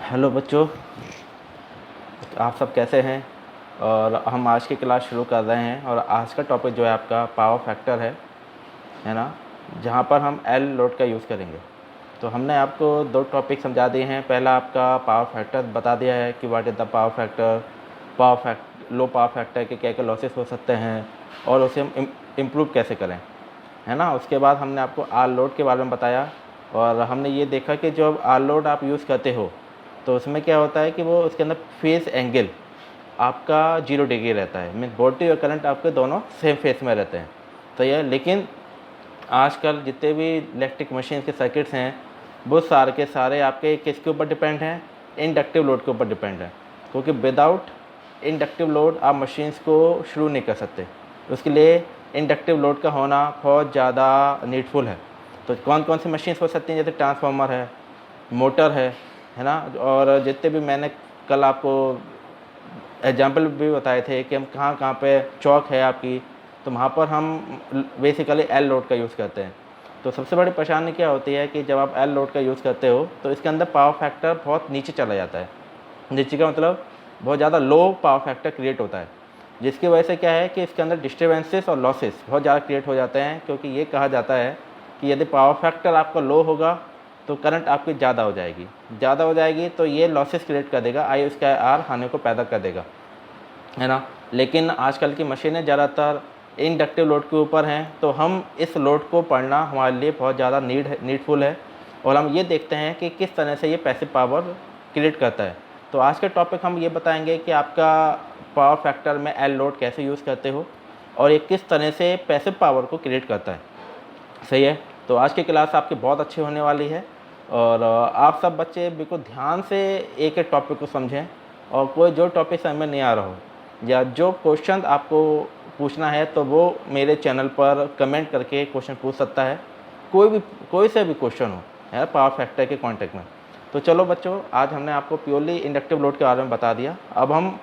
Hello बच्चों, आप सब कैसे हैं। और हम आज की क्लास शुरू कर रहे हैं और आज का टॉपिक जो है आपका पावर फैक्टर है ना, जहाँ पर हम एल लोड का यूज़ करेंगे। तो हमने आपको दो टॉपिक समझा दिए हैं। पहला आपका पावर फैक्टर बता दिया है कि what is the power factor, low power factor के क्या क्या लॉसेस हो सकते हैं और उसे हम इम्प्रूव कैसे करें, है ना। उसके बाद हमने आपको आर लोड के बारे में बताया और हमने ये देखा कि जब आर लोड आप यूज़ करते हो तो उसमें क्या होता है कि वो उसके अंदर फेस एंगल आपका 0 डिग्री रहता है। मीन वोल्टेज और करंट आपके दोनों सेम फेस में रहते हैं। तो ये लेकिन आजकल जितने भी इलेक्ट्रिक मशीन के सर्किट्स हैं वो सारे के सारे आपके किसके ऊपर डिपेंड हैं, इंडक्टिव लोड के ऊपर डिपेंड है। क्योंकि विदाउट इंडक्टिव लोड आप मशीन्स को शुरू नहीं कर सकते। उसके लिए इंडक्टिव लोड का होना बहुत ज़्यादा नीडफुल है। तो कौन कौन सी मशीन्स हो सकती हैं, जैसे ट्रांसफार्मर है, मोटर है ना। और जितने भी मैंने कल आपको एग्जाम्पल भी बताए थे कि हम कहाँ कहाँ पे चौक है आपकी, तो वहाँ पर हम बेसिकली एल लोड का यूज़ करते हैं। तो सबसे बड़ी परेशानी क्या होती है कि जब आप एल लोड का यूज़ करते हो तो इसके अंदर पावर फैक्टर बहुत नीचे चला जाता है। नीचे का मतलब बहुत ज़्यादा लो पावर फैक्टर क्रिएट होता है, जिसकी वजह से क्या है कि इसके अंदर डिस्टर्बेंसेस और लॉसेस बहुत ज़्यादा क्रिएट हो जाते हैं। क्योंकि ये कहा जाता है कि यदि पावर फैक्टर आपका लो होगा तो करंट आपकी ज़्यादा हो जाएगी तो ये लॉसेस क्रिएट कर देगा, आई उसका आर हानि को पैदा कर देगा, है ना। लेकिन आजकल की मशीनें ज़्यादातर इंडक्टिव लोड के ऊपर हैं, तो हम इस लोड को पढ़ना हमारे लिए बहुत ज़्यादा नीडफुल है। और हम ये देखते हैं कि किस तरह से ये पैसिव पावर क्रिएट करता है। तो आज के टॉपिक हम ये बताएंगे कि आपका पावर फैक्टर में एल लोड कैसे यूज़ करते हो और ये किस तरह से पैसिव पावर को क्रिएट करता है। सही है। तो आज की क्लास आपकी बहुत अच्छी होने वाली है और आप सब बच्चे बिल्कुल ध्यान से एक एक टॉपिक को समझें। और कोई जो टॉपिक समझ में नहीं आ रहा हो या जो क्वेश्चन आपको पूछना है तो वो मेरे चैनल पर कमेंट करके क्वेश्चन पूछ सकता है। कोई से भी क्वेश्चन हो है पावर फैक्टर के कॉन्टेक्ट में। तो चलो बच्चों, आज हमने आपको प्योरली इंडक्टिव लोड के बारे में बता दिया। अब हम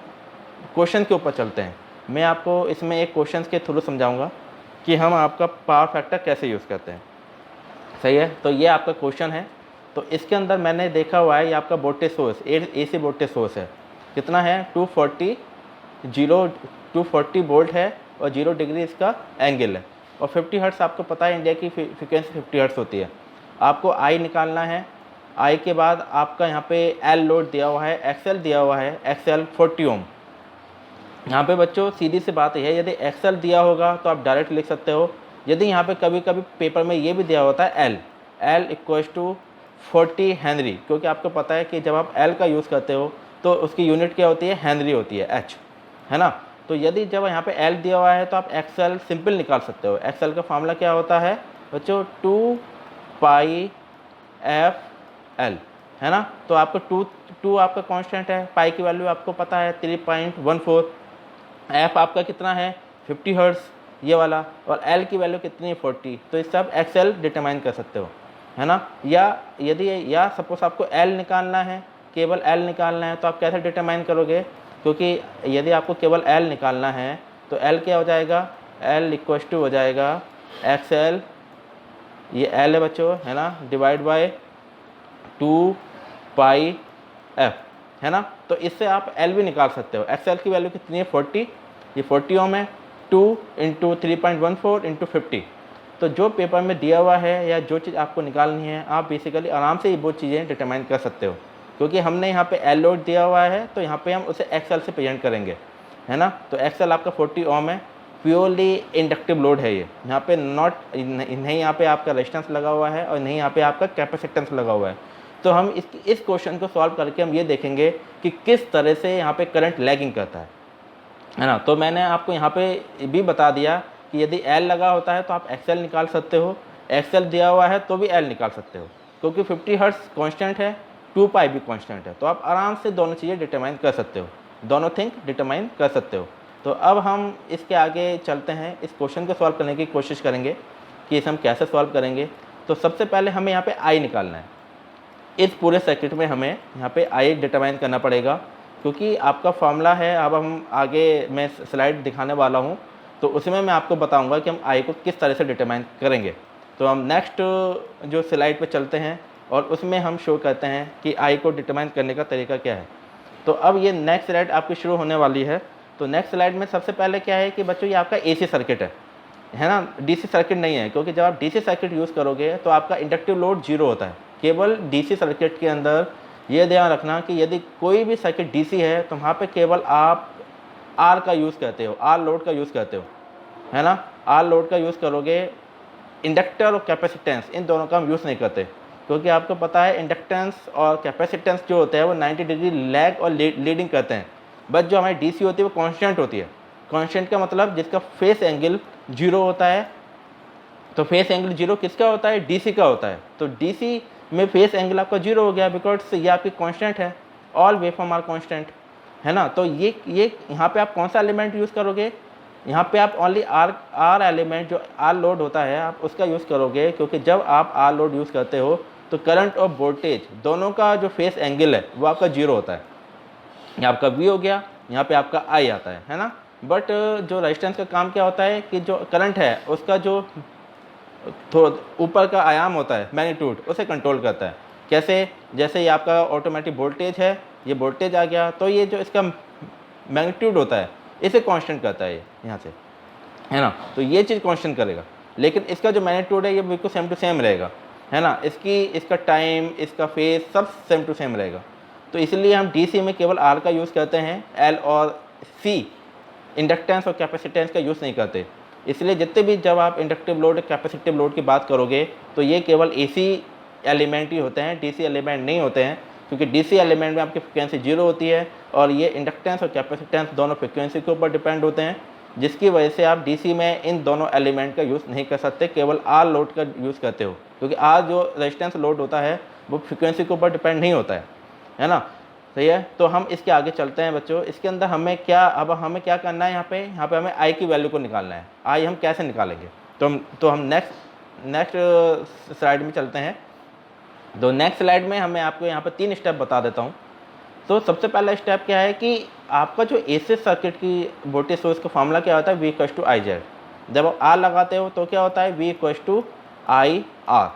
क्वेश्चन के ऊपर चलते हैं। मैं आपको इसमें एक क्वेश्चन के थ्रू समझाऊंगा कि हम आपका पावर फैक्टर कैसे यूज़ करते हैं। सही है। तो ये आपका क्वेश्चन है। तो इसके अंदर मैंने देखा हुआ है ये आपका voltage source AC voltage source है। कितना है 240 वोल्ट है और 0 डिग्री इसका एंगल है। और 50 हर्ट्स आपको पता है इंडिया की फ्रिक्वेंसी 50 हर्ट्स होती है। आपको आई निकालना है। आई के बाद आपका यहाँ पे एल लोड दिया हुआ है, एक्सएल दिया हुआ है, एक्सएल 40 ओम। यहाँ पे बच्चों सीधी सी बात है, यदि एक्सएल दिया होगा तो आप डायरेक्ट लिख सकते हो। यदि यहाँ पे कभी कभी पेपर में ये भी दिया होता है एल इक्वल्स टू 40 हेनरी, क्योंकि आपको पता है कि जब आप एल का यूज़ करते हो तो उसकी यूनिट क्या होती है, हेनरी होती है, एच, है ना। तो यदि जब यहाँ पे एल दिया हुआ है तो आप एक्सएल सिंपल निकाल सकते हो। एक्सएल का फॉर्मूला क्या होता है बच्चों, 2 पाई एफ एल, है ना। तो आपको टू आपका कांस्टेंट है, पाई की वैल्यू आपको पता है 3.14, एफ आपका कितना है 50 हर्ट्स ये वाला, और एल की वैल्यू कितनी है 40। तो इस सब एक्सएल डिटरमाइन कर सकते हो, है ना। या सपोज आपको एल निकालना है, केवल एल निकालना है, तो आप कैसे डिटरमाइन करोगे, क्योंकि यदि आपको केवल एल निकालना है तो एल क्या हो जाएगा, एल इक्वल टू हो जाएगा एक्सएल, ये एल है बच्चों, है ना, डिवाइड बाय 2 पाई एफ, है ना। तो इससे आप एल भी निकाल सकते हो। एक्सएल की वैल्यू कितनी है 40, ये 40 ओम है, 2 इंटू 3.14 इंटू 50। तो जो पेपर में दिया हुआ है या जो चीज़ आपको निकालनी है आप बेसिकली आराम से वो चीज़ें डिटरमाइन कर सकते हो। क्योंकि हमने यहाँ पे एल लोड दिया हुआ है तो यहाँ पे हम उसे एक्सएल से प्रेजेंट करेंगे, है ना। तो एक्सएल आपका 40 ओम है, प्योरली इंडक्टिव लोड है ये। यहाँ पे नहीं यहाँ पे आपका रेजिस्टेंस लगा हुआ है और नहीं यहाँ पे आपका कैपेसिटेंस लगा हुआ है। तो हम इस क्वेश्चन को सॉल्व करके हम ये देखेंगे कि किस तरह से यहाँ पे करंट लैगिंग करता है ना। तो मैंने आपको यहाँ पे भी बता दिया कि यदि एल लगा होता है तो आप एक्सएल निकाल सकते हो, एक्सएल दिया हुआ है तो भी एल निकाल सकते हो, क्योंकि 50 हर्ट्स कांस्टेंट है, 2 पाई भी कांस्टेंट है। तो आप आराम से दोनों चीज़ें डिटरमाइन कर सकते हो, दोनों थिंग डिटरमाइन कर सकते हो। तो अब हम इसके आगे चलते हैं, इस क्वेश्चन को सॉल्व करने की कोशिश करेंगे कि इसे हम कैसे सॉल्व करेंगे। तो सबसे पहले हमें यहाँ पे आई निकालना है। इस पूरे सर्किट में हमें यहाँ पे आई डिटरमाइन करना पड़ेगा, क्योंकि आपका फॉर्मूला है। अब हम आगे मैं स्लाइड दिखाने वाला हूँ तो उसमें मैं आपको बताऊंगा कि हम आई को किस तरह से डिटरमाइन करेंगे। तो हम नेक्स्ट जो स्लाइड पे चलते हैं, और उसमें हम शो करते हैं कि आई को डिटरमाइन करने का तरीका क्या है। तो अब ये नेक्स्ट स्लाइड आपकी शुरू होने वाली है। तो नेक्स्ट स्लाइड में सबसे पहले क्या है कि बच्चों ये आपका एसी सर्किट है ना, डीसी सर्किट नहीं है, क्योंकि जब आप डीसी सर्किट यूज़ करोगे तो आपका इंडक्टिव लोड जीरो होता है। केवल डीसी सर्किट के अंदर ये ध्यान रखना कि यदि कोई भी सर्किट डीसी है तो वहाँ पे केवल आप आर का यूज़ करते हो, आर लोड का यूज़ करते हो, है ना। आर लोड का यूज़ करोगे, इंडक्टर और कैपेसिटेंस इन दोनों का हम यूज़ नहीं करते, क्योंकि आपको पता है इंडक्टेंस और कैपेसिटेंस जो होते हैं वो 90 डिग्री लैग और लीडिंग करते हैं। बट जो हमारी डीसी होती है वो कांस्टेंट होती है। कांस्टेंट का मतलब जिसका फेस एंगल जीरो होता है। तो फेस एंगल जीरो किसका होता है? डीसी का होता है। तो डीसी में फेस एंगल आपका जीरो हो गया, बिकॉज ये आपकी कांस्टेंट है, ऑल वेवफॉर्म आर कांस्टेंट, है ना। तो ये यहाँ पे आप कौन सा एलिमेंट यूज़ करोगे? यहाँ पे आप ओनली आर एलिमेंट जो आर लोड होता है आप उसका यूज़ करोगे, क्योंकि जब आप आर लोड यूज़ करते हो तो करंट और वोल्टेज दोनों का जो फेस एंगल है वो आपका जीरो होता है। यहाँ आपका वी हो गया, यहाँ पे आपका आई आता है ना। बट जो रेजिस्टेंस का काम क्या होता है कि जो करंट है उसका जो थोड़ा ऊपर का आयाम होता है, मैग्नीट्यूड, उसे कंट्रोल करता है। कैसे? जैसे ये आपका ऑटोमेटिक वोल्टेज है, ये वोल्टेज आ गया तो ये जो इसका मैग्नीट्यूड होता है इसे कांस्टेंट करता है ये यहाँ से, है ना। तो ये चीज़ कांस्टेंट करेगा, लेकिन इसका जो मैग्नीट्यूड है ये बिल्कुल सेम टू सेम रहेगा, है ना। इसका टाइम, इसका फेस सब सेम टू सेम रहेगा। तो इसलिए हम डीसी में केवल आर का यूज़ करते हैं, एल और सी इंडक्टेंस और कैपेसिटेंस का यूज़ नहीं करते। इसलिए जितने भी जब आप इंडक्टिव लोड, कैपेसिटिव लोड की बात करोगे तो ये केवल एसी एलिमेंट ही होते हैं, डीसी एलिमेंट नहीं होते हैं, क्योंकि डीसी एलिमेंट में आपकी फ्रिक्वेंसी जीरो होती है और ये इंडक्टेंस और कैपेसिटेंस दोनों फ्रिक्वेंसी के ऊपर डिपेंड होते हैं, जिसकी वजह से आप डीसी में इन दोनों एलिमेंट का यूज़ नहीं कर सकते, केवल आर लोड का यूज़ करते हो, क्योंकि आर जो रेजिस्टेंस लोड होता है वो फ्रिक्वेंसी के ऊपर डिपेंड नहीं होता है ना। सही है। तो हम इसके आगे चलते हैं बच्चों। इसके अंदर हमें क्या करना है? यहाँ पे हमें आई की वैल्यू को निकालना है। आई हम कैसे निकालेंगे? तो हम नेक्स्ट स्लाइड में चलते हैं। तो नेक्स्ट स्लाइड में हमें आपको यहाँ पे 3 स्टेप बता देता हूँ। तो सबसे पहला स्टेप क्या है कि आपका जो एसी सर्किट की वोल्टेज सोर्स का फॉर्मूला क्या होता है? V equals to I Z. जब आप आर लगाते हो तो क्या होता है? V equals to I R.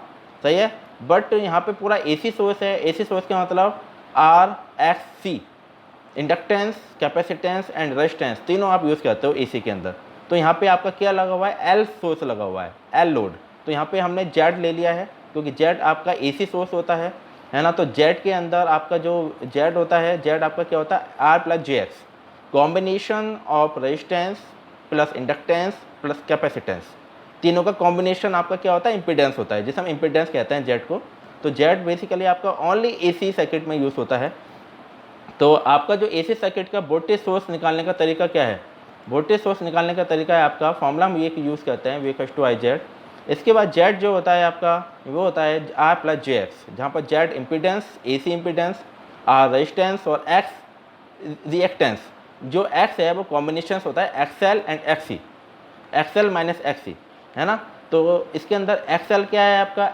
सही है। बट यहाँ पे पूरा एसी सोर्स है। एसी सोर्स का मतलब R X C, inductance, capacitance and resistance तीनों आप यूज़ करते हो एसी के अंदर। तो यहाँ पे आपका क्या लगा हुआ है? एल सोर्स लगा हुआ है, एल लोड। तो यहाँ पे हमने जेड ले लिया है, क्योंकि जेड आपका एसी सोर्स होता है ना। तो जेड के अंदर आपका जो जेड होता है, जेड आपका क्या होता है? R plus J X, combination of resistance plus inductance plus capacitance, तीनों का कॉम्बिनेशन आपका क्या होता है? इम्पीडेंस होता है, जिसे हम इम्पीडेंस कहते हैं जेड को। तो जेड बेसिकली आपका ओनली एसी सर्किट में यूज़ होता है। तो आपका जो एसी सर्किट का वोल्टेज सोर्स निकालने का तरीका क्या है? वोल्टेज सोर्स निकालने का तरीका है आपका फॉर्मूला हम ये यूज़ करते हैं, V equals to I Z. इसके बाद जेड जो होता है आपका वो होता है आर प्लस जे एक्स, जहाँ पर Z impedance, AC impedance, R resistance और एक्स रिएक्टेंस। जो एक्स है वो कॉम्बिनेशन होता है XL and XC, XL minus XC, है ना। तो इसके अंदर एक्सएल क्या है आपका?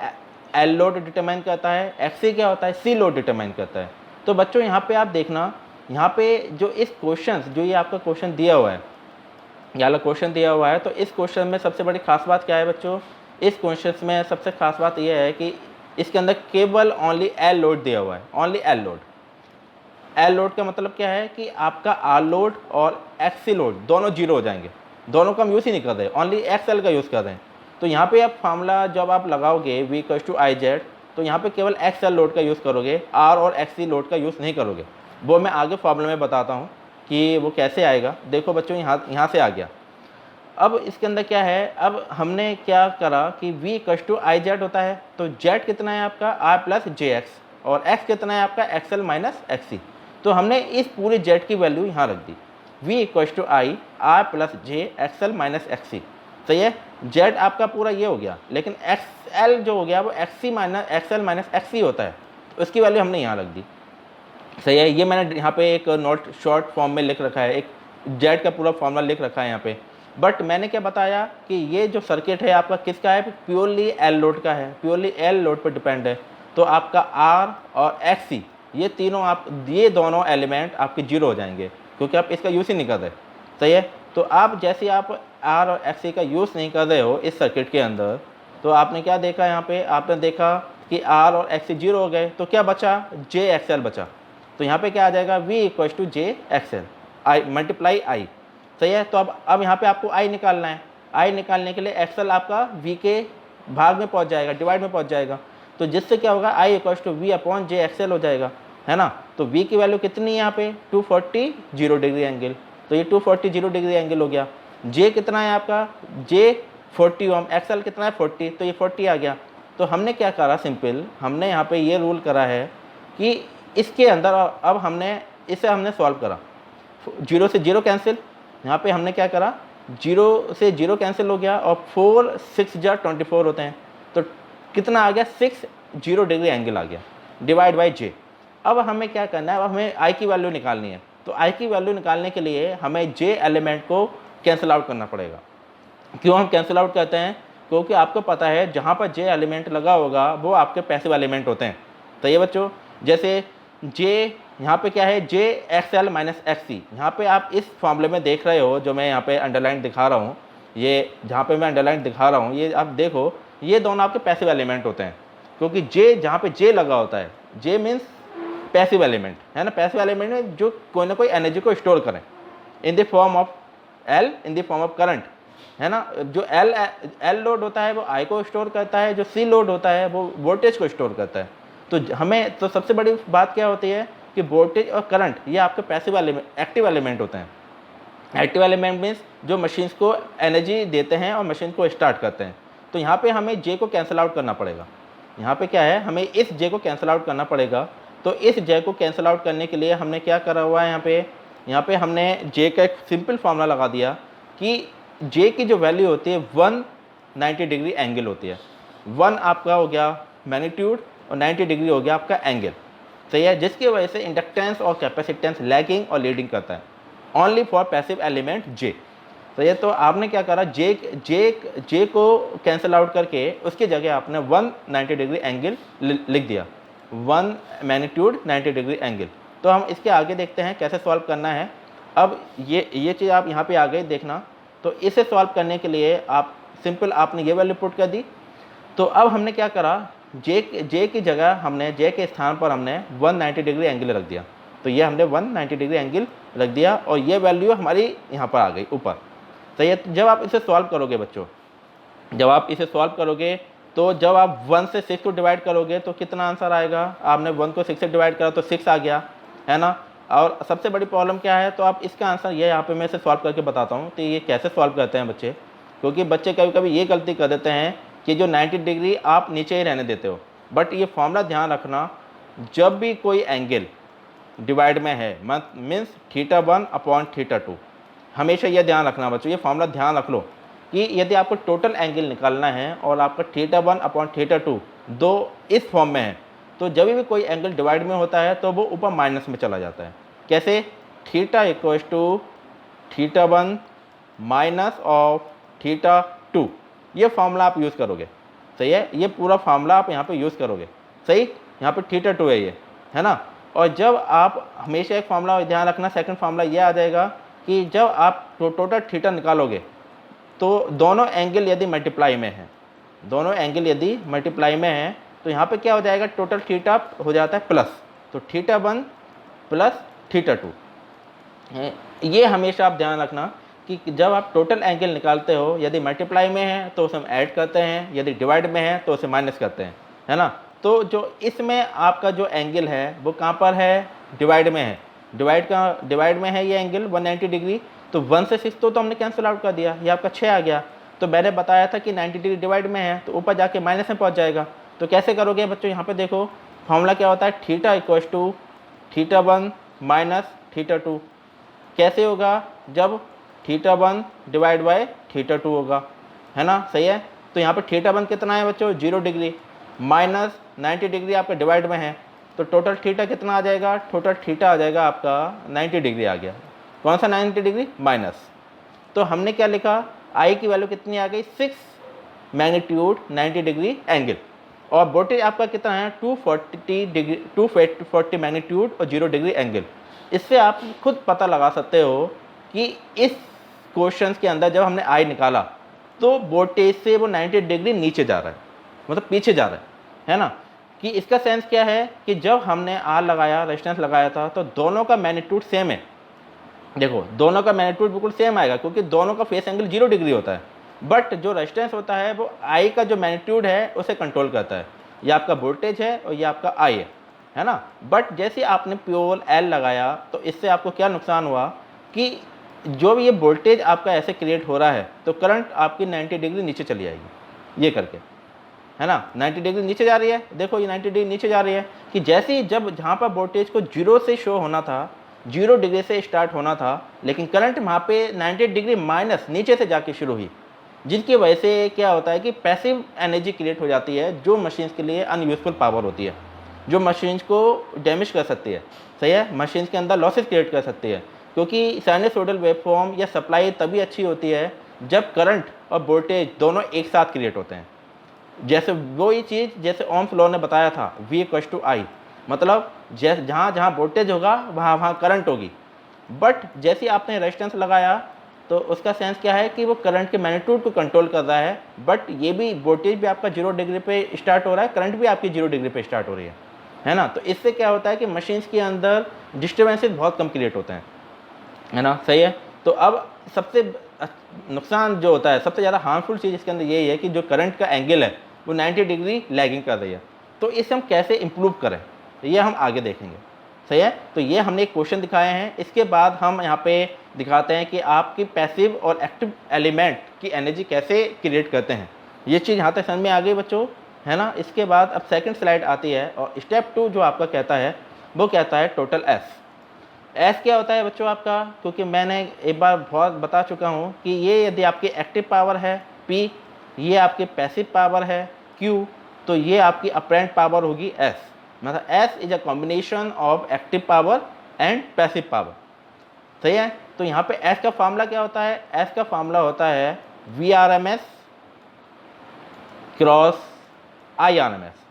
एल लोड डिटरमाइन करता है, एक्सी क्या होता है? सी लोड डिटरमाइन करता है। तो बच्चों यहाँ पे आप देखना, यहाँ पे जो इस क्वेश्चन, जो ये आपका क्वेश्चन दिया हुआ है, ये वाला क्वेश्चन दिया हुआ है, तो इस क्वेश्चन में सबसे बड़ी खास बात क्या है बच्चों? इस क्वेश्चन में सबसे खास बात यह है कि इसके अंदर केवल ओनली एल लोड दिया हुआ है, only L load. L load का मतलब क्या है कि आपका आर लोड और एक्सी लोड दोनों जीरो हो जाएंगे, दोनों का हम यूज़ ही नहीं कर रहे, ओनली एक्सएल का यूज़ कर रहे हैं। तो यहाँ पे आप फार्मूला जब आप लगाओगे V equals to I Z, तो यहाँ पे केवल एक्सएल लोड का यूज़ करोगे, आर और एक्सी लोड का यूज़ नहीं करोगे। वो मैं आगे फार्मूला में बताता हूँ कि वो कैसे आएगा। देखो बच्चों यहाँ से आ गया। अब इसके अंदर क्या है? अब हमने क्या करा कि V equals to I Z होता है, तो जेड कितना है आपका? आर प्लस जे एक्स, और एक्स कितना है आपका? XL minus XC. तो हमने इस पूरे जेड की वैल्यू यहाँ रख दी, V equals to I R plus J XL minus XC. सही है। जेड आपका पूरा ये हो गया, लेकिन एक्सएल जो हो गया वो XC minus XL minus XC होता है, तो उसकी वैल्यू हमने यहाँ रख दी। सही है। ये मैंने यहाँ पे एक नोट शॉर्ट फॉर्म में लिख रखा है, एक जेड का पूरा फॉर्मूला लिख रखा है यहाँ पे। बट मैंने क्या बताया कि ये जो सर्किट है आपका किसका है? प्योरली एल लोड का है, प्योरली एल लोड पर डिपेंड है। तो आपका आर और एक्सी ये दोनों एलिमेंट आपके जीरो हो जाएंगे, क्योंकि आप इसका यूज़ ही नहीं कर रहे। सही है। तो आप जैसे आप आर और एक्सी का यूज़ नहीं कर रहे हो इस सर्किट के अंदर, तो आपने क्या देखा? यहाँ पे आपने देखा कि आर और एक्स 0 हो गए, तो क्या बचा, जे एक्सएल बचा। तो यहाँ पे क्या आ जाएगा, v equal to J XL I multiply I. सही है। तो अब यहाँ पे आपको आई निकालना है। आई निकालने के लिए एक्सएल आपका v के भाग में पहुँच जाएगा, डिवाइड में पहुँच जाएगा। तो जिससे क्या होगा, I equal to V upon J XL हो जाएगा, है ना। तो v की वैल्यू कितनी है यहाँ पे, 240 0 डिग्री एंगल। तो ये 240 0 डिग्री एंगल हो गया। जे कितना है आपका, जे 40 ओम, एक्सएल कितना है 40, तो ये 40 आ गया। तो हमने क्या करा, सिंपल हमने यहाँ पे ये रूल करा है कि इसके अंदर अब इसे हमने सॉल्व करा। 0 से 0 कैंसिल, यहाँ पे हमने क्या करा, 0 से 0 कैंसिल हो गया, और 4 6 जा 24 होते हैं, तो कितना आ गया, 6 0 डिग्री एंगल आ गया, डिवाइड बाई जे। अब हमें क्या करना है, अब हमें आई की वैल्यू निकालनी है। तो आई की वैल्यू निकालने के लिए हमें जे एलिमेंट को कैंसिल आउट करना पड़ेगा। क्यों हम कैंसिल आउट करते हैं, क्योंकि आपको पता है जहाँ पर जे एलिमेंट लगा होगा वो आपके पैसिव एलिमेंट होते हैं। तो ये बच्चों, जैसे जे यहाँ पे क्या है, जे एक्स एल माइनस एक्स सी, यहाँ पे आप इस फॉर्मूले में देख रहे हो, जो मैं यहाँ पे अंडरलाइन दिखा रहा हूँ, ये जहाँ पे मैं अंडरलाइन दिखा रहा हूँ, ये आप देखो, ये दोनों आपके पैसिव एलिमेंट होते हैं। क्योंकि जे जहाँ पे जे लगा होता है, जे मीन्स पैसिव एलिमेंट, है ना। पैसिव एलिमेंट में जो कोई ना कोई एनर्जी को स्टोर करें in the form of L, in the form of current, है ना। जो एल लोड होता है वो आई को स्टोर करता है, जो सी लोड होता है वो वोल्टेज को स्टोर करता है। तो हमें तो सबसे बड़ी बात क्या होती है कि वोल्टेज और करंट ये आपके पैसिव एलिमेंट, एक्टिव एलिमेंट होते हैं। एक्टिव एलिमेंट मीन्स जो मशीन्स को एनर्जी देते हैं और मशीन को स्टार्ट करते हैं। तो यहाँ पे हमें जे को कैंसिल आउट करना पड़ेगा। यहाँ पे क्या है, हमें इस जे को कैंसिल आउट करना पड़ेगा। तो इस जे को कैंसिल आउट करने के लिए हमने क्या करा हुआ है, यहाँ पे हमने जे का एक सिंपल फार्मूला लगा दिया कि जे की जो वैल्यू होती है 190 डिग्री एंगल होती है। 1 आपका हो गया मैग्नीट्यूड और 90 डिग्री हो गया आपका एंगल। सही है। जिसकी वजह से इंडक्टेंस और कैपेसिटेंस लैगिंग और लीडिंग करता है, ओनली फॉर पैसिव एलिमेंट जे। सही है। तो आपने क्या करा, जे को कैंसिल आउट करके उसकी जगह आपने 190 डिग्री एंगल लिख दिया, 1 मैग्नीट्यूड 90 डिग्री एंगल। तो हम इसके आगे देखते हैं कैसे सॉल्व करना है। अब ये चीज़ आप यहाँ पे आ गई देखना। तो इसे सॉल्व करने के लिए आप सिंपल आपने ये वैल्यू पुट कर दी। तो अब हमने क्या करा, जे की जगह हमने, जे के स्थान पर हमने 190 डिग्री एंगल रख दिया। तो ये हमने 190 डिग्री एंगल रख दिया और ये वैल्यू हमारी यहाँ पर आ गई ऊपर। तो ये जब आप इसे सॉल्व करोगे बच्चों, जब आप इसे सॉल्व करोगे तो जब आप 1 से 6 को डिवाइड करोगे तो कितना आंसर आएगा, आपने 1 को 6 से डिवाइड करा तो 6 आ गया, है ना। और सबसे बड़ी प्रॉब्लम क्या है, तो आप इसका आंसर ये यहाँ पे मैं इसे सॉल्व करके बताता हूँ। तो ये कैसे सॉल्व करते हैं बच्चे, क्योंकि बच्चे कभी कभी ये गलती कर देते हैं कि जो 90 डिग्री आप नीचे ही रहने देते हो। बट ये फॉर्मूला ध्यान रखना, जब भी कोई एंगल डिवाइड में है मीन्स θ1 अपॉन θ2, हमेशा ये ध्यान रखना बच्चों, ये फॉर्मूला ध्यान रख लो कि यदि आपको टोटल एंगल निकालना है और आपका θ1 अपॉन θ2 दो इस फॉर्म में है, तो जब भी कोई एंगल डिवाइड में होता है तो वो ऊपर माइनस में चला जाता है। कैसे, θ इक्वल टू θ1 माइनस ऑफ θ2, ये फार्मूला आप यूज़ करोगे। सही है। ये पूरा फार्मूला आप यहाँ पे यूज़ करोगे। सही, यहाँ पे θ2 है ये, है ना। और जब आप हमेशा एक फार्मूला ध्यान रखना, सेकंड फार्मूला ये आ जाएगा कि जब आप टोटल θ निकालोगे तो दोनों एंगल यदि मल्टीप्लाई में है, दोनों एंगल यदि मल्टीप्लाई में है तो यहाँ पे क्या हो जाएगा, टोटल θ हो जाता है प्लस, तो θ1 प्लस θ2। ये हमेशा आप ध्यान रखना कि जब आप टोटल एंगल निकालते हो, यदि मल्टीप्लाई में है तो उसे हम ऐड करते हैं, यदि डिवाइड में है तो उसे माइनस करते हैं, है ना। तो जो इसमें आपका जो एंगल है वो कहाँ पर है, डिवाइड में है। डिवाइड में है ये एंगल 190 डिग्री। तो 1 से 6 तो हमने कैंसिल आउट कर दिया, ये आपका 6 आ गया। तो मैंने बताया था कि 90 डिग्री डिवाइड में है तो ऊपर जाके माइनस में पहुँच जाएगा। तो कैसे करोगे बच्चों, यहाँ पे देखो फॉर्मूला क्या होता है, θ इक्वल टू θ1 माइनस θ2। कैसे होगा, जब θ1 डिवाइड बाय θ2 होगा, है ना। सही है। तो यहाँ पे θ1 कितना है बच्चों, 0 डिग्री, माइनस 90 डिग्री आपका डिवाइड में है, तो टोटल θ कितना आ जाएगा, टोटल θ आ जाएगा आपका 90 डिग्री आ गया। कौन सा 90 डिग्री, माइनस। तो हमने क्या लिखा, आई की वैल्यू कितनी आ गई, 6 मैग्नीट्यूड 90 डिग्री एंगल, और वोल्टेज आपका कितना है 240 डिग्री, 240 मैग्नीट्यूड और 0 डिग्री एंगल। इससे आप खुद पता लगा सकते हो कि इस क्वेश्चन के अंदर जब हमने आई निकाला तो वोल्टेज से वो 90 डिग्री नीचे जा रहा है, मतलब पीछे जा रहा है ना। कि इसका सेंस क्या है कि जब हमने आर लगाया, रेजिस्टेंस लगाया था, तो दोनों का मैग्नीट्यूड सेम है। देखो दोनों का मैग्नीट्यूड बिल्कुल सेम आएगा क्योंकि दोनों का फेस एंगल 0 डिग्री होता है। बट जो रेजिस्टेंस होता है वो आई का जो मैग्नीट्यूड है उसे कंट्रोल करता है। ये आपका वोल्टेज है और ये आपका आई है ना। बट जैसे आपने प्योर एल लगाया तो इससे आपको क्या नुकसान हुआ कि जो भी ये वोल्टेज आपका ऐसे क्रिएट हो रहा है तो करंट आपकी 90 डिग्री नीचे चली जाएगी ये करके, है ना। 90 डिग्री नीचे जा रही है, देखो ये 90 डिग्री नीचे जा रही है कि जैसे ही जब जहाँ पर वोल्टेज को 0 से शो होना था, 0 डिग्री से स्टार्ट होना था, लेकिन करंट वहाँ पे 90 डिग्री माइनस नीचे से जाके शुरू हुई, जिनकी वजह से क्या होता है कि पैसिव एनर्जी क्रिएट हो जाती है जो मशीन्स के लिए अनयूजफुल पावर होती है, जो मशीन्स को डैमेज कर सकती है। सही है, मशीन्स के अंदर लॉसेस क्रिएट कर सकती है क्योंकि साइनसोइडल वेवफॉर्म या सप्लाई तभी अच्छी होती है जब करंट और वोल्टेज दोनों एक साथ क्रिएट होते हैं। जैसे वही चीज़ जैसे ओम्स लॉ ने बताया था V=I, मतलब जहाँ जहाँ वोल्टेज होगा वहाँ वहाँ करंट होगी। बट जैसे आपने रेजिस्टेंस लगाया तो उसका सेंस क्या है कि वो करंट के मैग्नीट्यूड को कंट्रोल कर रहा है। बट ये भी वोल्टेज भी आपका 0 डिग्री पे स्टार्ट हो रहा है, करंट भी आपकी 0 डिग्री पे स्टार्ट हो रही है ना। तो इससे क्या होता है कि मशीन्स के अंदर डिस्टर्बेंसेस बहुत कम क्रिएट होते हैं, है ना। सही है, तो अब सबसे नुकसान जो होता है, सबसे ज़्यादा हार्मफुल चीज़ इसके अंदर यही है कि जो करंट का एंगल है वो 90 डिग्री लैगिंग कर रही है। तो इसे हम कैसे इम्प्रूव करें ये हम आगे देखेंगे। सही है, तो ये हमने एक क्वेश्चन दिखाए हैं। इसके बाद हम यहाँ पे दिखाते हैं कि आपकी पैसिव और एक्टिव एलिमेंट की एनर्जी कैसे क्रिएट करते हैं। ये चीज़ यहाँ तक समझ में आ गई बच्चों, है ना। इसके बाद अब सेकंड स्लाइड आती है और स्टेप 2 जो आपका कहता है वो कहता है टोटल एस क्या होता है बच्चों आपका, क्योंकि मैंने एक बार बहुत बता चुका हूँ कि ये यदि आपकी एक्टिव पावर है P, ये आपकी पैसिव पावर है Q, तो ये आपकी अपरेंट पावर होगी S। मतलब S is a combination of active power and passive power. सही है, तो यहाँ पे S का फार्मूला क्या होता है, S का फार्मूला होता है VRMS क्रॉस IRMS।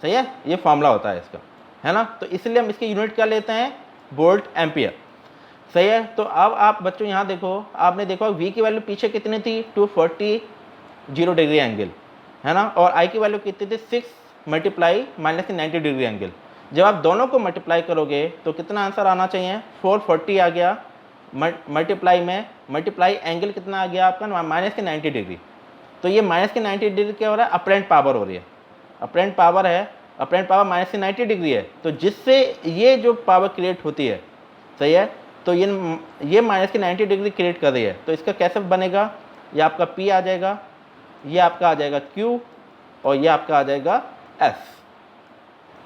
सही है, ये फार्मूला होता है इसका, है ना। तो इसलिए हम इसकी यूनिट क्या लेते हैं, वोल्ट एम्पियर। सही है, तो अब आप बच्चों यहाँ देखो, आपने देखा V की वैल्यू पीछे कितनी थी 240 0 डिग्री एंगल, है ना। और I की वैल्यू कितनी थी 6 मल्टीप्लाई -90 डिग्री एंगल। जब आप दोनों को मल्टीप्लाई करोगे तो कितना आंसर आना चाहिए, 440 आ गया। मल्टीप्लाई एंगल कितना आ गया आपका -90 डिग्री। तो ये -90 डिग्री क्या हो रहा है, अपरेंट पावर हो रही है। अपरेंट पावर है, अपरेंट पावर -90 डिग्री है, तो जिससे ये जो पावर क्रिएट होती है, सही है, तो ये -90 डिग्री क्रिएट कर रही है। तो इसका कैसे बनेगा, ये आपका P आ जाएगा, ये आपका आ जाएगा Q और ये आपका आ जाएगा S।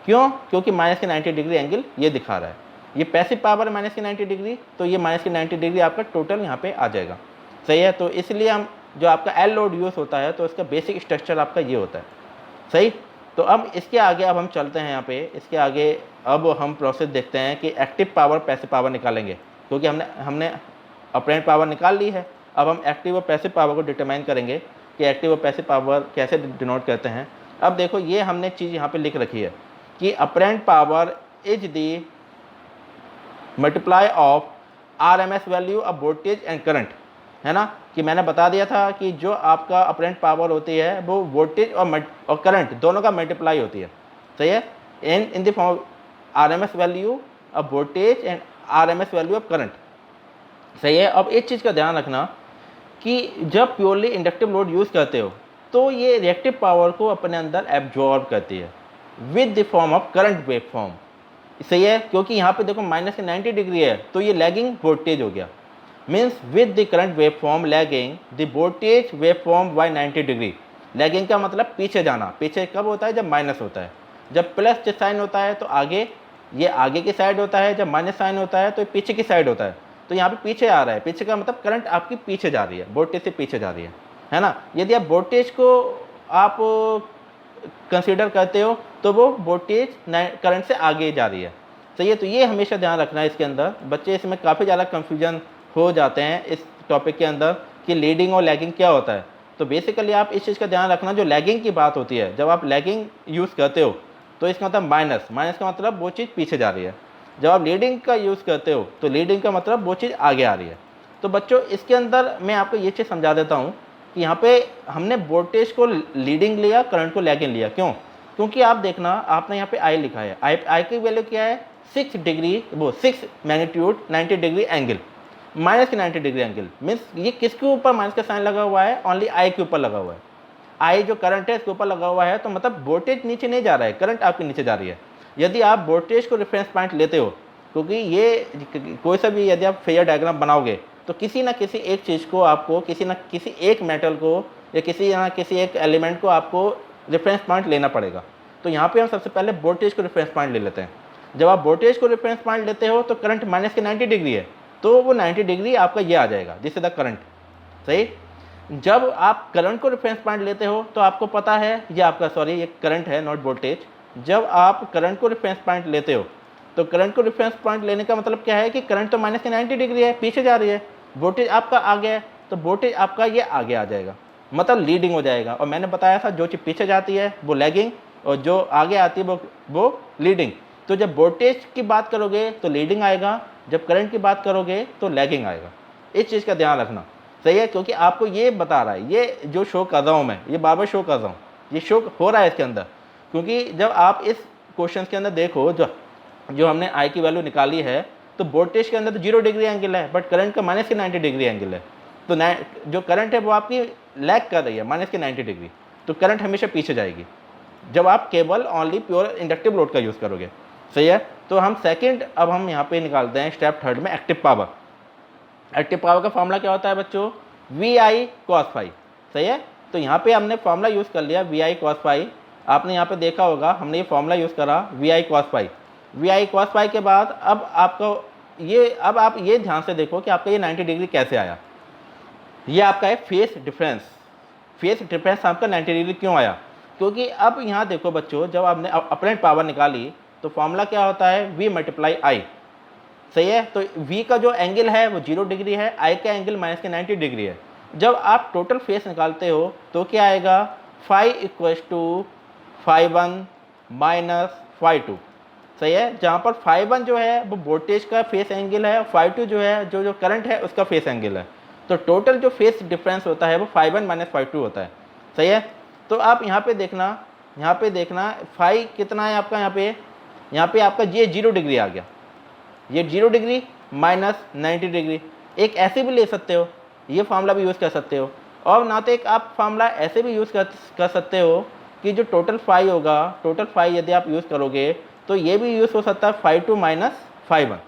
क्यों, क्योंकि -90 डिग्री एंगल ये दिखा रहा है। ये पैसिव पावर है -90 डिग्री, तो ये -90 डिग्री आपका टोटल यहाँ पे आ जाएगा। सही है, तो इसलिए हम जो आपका एल लोड यूज होता है तो इसका बेसिक स्ट्रक्चर आपका ये होता है। सही, तो अब इसके आगे अब हम चलते हैं यहाँ पे, इसके आगे अब हम प्रोसेस देखते हैं कि एक्टिव पावर पैसिव पावर निकालेंगे, क्योंकि हमने अपरेंट पावर निकाल ली है। अब हम एक्टिव और पैसिव पावर को डिटरमाइन करेंगे कि एक्टिव और पैसिव पावर कैसे डिनोट करते हैं। अब देखो ये हमने चीज़ यहाँ पे लिख रखी है कि apparent power is the multiply of RMS value of voltage and current, है ना। कि मैंने बता दिया था कि जो आपका अपरेंट पावर होती है वो वोल्टेज और करंट दोनों का मल्टीप्लाई होती है। सही है, in the form RMS value of voltage and RMS value of current. सही है, अब एक चीज़ का ध्यान रखना कि जब प्योरली इंडक्टिव लोड यूज़ करते हो तो ये रिएक्टिव पावर को अपने अंदर एब्जॉर्ब करती है with the form of current wave form. सही है, क्योंकि यहाँ पे देखो -90 डिग्री है तो ये लैगिंग वोल्टेज हो गया, means with the current wave form lagging the voltage wave form by 90 degree. Lagging का मतलब पीछे जाना। पीछे कब होता है, जब माइनस होता है। जब प्लस साइन होता है तो आगे, ये आगे की साइड होता है। जब माइनस साइन होता है तो ये पीछे की साइड होता है। तो यहाँ पे पीछे आ रहा है, पीछे का मतलब करंट आपकी पीछे जा रही है, वोल्टेज से पीछे जा रही है ना। यदि आप वोल्टेज को आप कंसीडर करते हो तो वो वोल्टेज करंट से आगे जा रही है। सही है, तो ये हमेशा ध्यान रखना है इसके अंदर। बच्चे इसमें काफ़ी ज़्यादा कन्फ्यूजन हो जाते हैं इस टॉपिक के अंदर कि लीडिंग और लैगिंग क्या होता है। तो बेसिकली आप इस चीज़ का ध्यान रखना, जो लैगिंग की बात होती है, जब आप लैगिंग यूज़ करते हो तो इसका मतलब माइनस का मतलब वो चीज़ पीछे जा रही है। जब आप लीडिंग का यूज़ करते हो तो लीडिंग का मतलब वो चीज़ आगे आ रही है। तो बच्चों इसके अंदर मैं आपको ये चीज़ समझा देता हूँ कि यहाँ पे हमने वोल्टेज को लीडिंग लिया, करंट को लैगिंग लिया। क्यों, क्योंकि आप देखना आपने यहाँ पे आई लिखा है, आई की वैल्यू क्या है 6 डिग्री, वो 6 मैग्नीट्यूड 90 डिग्री एंगल, माइनस के 90 डिग्री एंगल मीन्स ये किसके ऊपर माइनस का साइन लगा हुआ है, ओनली आई के ऊपर लगा हुआ है। आई जो करंट है इसके ऊपर लगा हुआ है, तो मतलब वोल्टेज नीचे नहीं जा रहा है, करंट आपके नीचे जा रही है। यदि आप वोल्टेज को रेफरेंस पॉइंट लेते हो, क्योंकि ये कोई सा भी यदि आप फेजर डायग्राम बनाओगे तो किसी ना किसी एक चीज़ को आपको, किसी ना किसी एक मेटल को या किसी ना किसी एक एलिमेंट को आपको रेफरेंस पॉइंट लेना पड़ेगा। तो यहाँ पे हम सबसे पहले वोल्टेज को रेफरेंस पॉइंट ले लेते हैं। जब आप वोल्टेज को रेफरेंस पॉइंट लेते हो तो करंट माइनस के 90 डिग्री है, तो वो 90 डिग्री आपका ये आ जाएगा, दिस इज द करंट। सही। जब आप करंट को रेफरेंस पॉइंट लेते हो तो आपको पता है ये आपका, सॉरी ये करंट है नॉट वोल्टेज। जब आप करंट को रेफरेंस पॉइंट लेते हो तो करंट को रेफरेंस पॉइंट लेने का मतलब क्या है कि करंट तो माइनस के 90 डिग्री है, पीछे जा रही है, वोल्टेज आपका आगे है, तो वोल्टेज आपका ये आगे आ जाएगा, मतलब लीडिंग हो जाएगा। और मैंने बताया था जो चीज़ पीछे जाती है वो लैगिंग और जो आगे आती है वो लीडिंग। तो जब वोल्टेज की बात करोगे तो लीडिंग आएगा, जब करंट की बात करोगे तो लैगिंग आएगा। इस चीज़ का ध्यान रखना। सही है, क्योंकि आपको ये बता रहा है, ये जो शो कर रहा हूँ मैं, ये बार बार शो कर रहा हूँ, ये शो हो रहा है इसके अंदर। क्योंकि जब आप इस क्वेश्चन के अंदर देखो, जो हमने आई की वैल्यू निकाली है, तो वोल्टेज के अंदर तो 0 डिग्री एंगल है, बट करंट का माइनस के 90 डिग्री एंगल है। तो जो करंट है वो आपकी लैग कर रही है माइनस के 90 डिग्री, तो करंट हमेशा पीछे जाएगी जब आप केवल ओनली प्योर इंडक्टिव लोड का यूज़ करोगे। सही है। तो हम सेकंड, अब हम यहाँ पे निकालते हैं स्टेप थर्ड में एक्टिव पावर। एक्टिव पावर का फॉर्मूला क्या होता है बच्चों, वी आई कॉस फाई। सही है। तो यहाँ पे हमने फॉर्मूला यूज़ कर लिया वी आई कॉस फाई। आपने यहाँ पे देखा होगा हमने ये फॉर्मूला यूज़ करा V I cos phi. V I cos phi के बाद अब आपको ये, अब आप ये ध्यान से देखो कि आपका ये 90 डिग्री कैसे आया। ये आपका है फेस डिफरेंस। फेस डिफरेंस आपका 90 डिग्री क्यों आया, क्योंकि अब यहाँ देखो बच्चों, जब आपने अपरेंट पावर निकाली तो फॉर्मूला क्या होता है, वी मल्टीप्लाई आई। सही है। तो v का जो एंगल है वो 0 डिग्री है, i का एंगल माइनस के 90 डिग्री है। जब आप टोटल फेस निकालते हो तो क्या आएगा, phi equals to phi one minus phi two. सही है। जहाँ पर फाई वन जो है वो वोल्टेज का फेस एंगल है, फाई टू जो है जो करंट है उसका फेस एंगल है। तो टोटल जो फेस डिफरेंस होता है वो phi one minus phi two होता है। सही है। तो आप यहाँ पे देखना फाई कितना है आपका, यहाँ पे आपका ये 0 डिग्री आ गया, ये 0 डिग्री माइनस 90 डिग्री। एक ऐसे भी ले सकते हो, ये फार्मूला भी यूज़ कर सकते हो, और ना तो एक आप फार्मूला ऐसे भी यूज़ कर सकते हो कि जो टोटल फाई होगा, टोटल फाई यदि आप यूज़ करोगे तो ये भी यूज़ हो सकता है phi two minus phi one.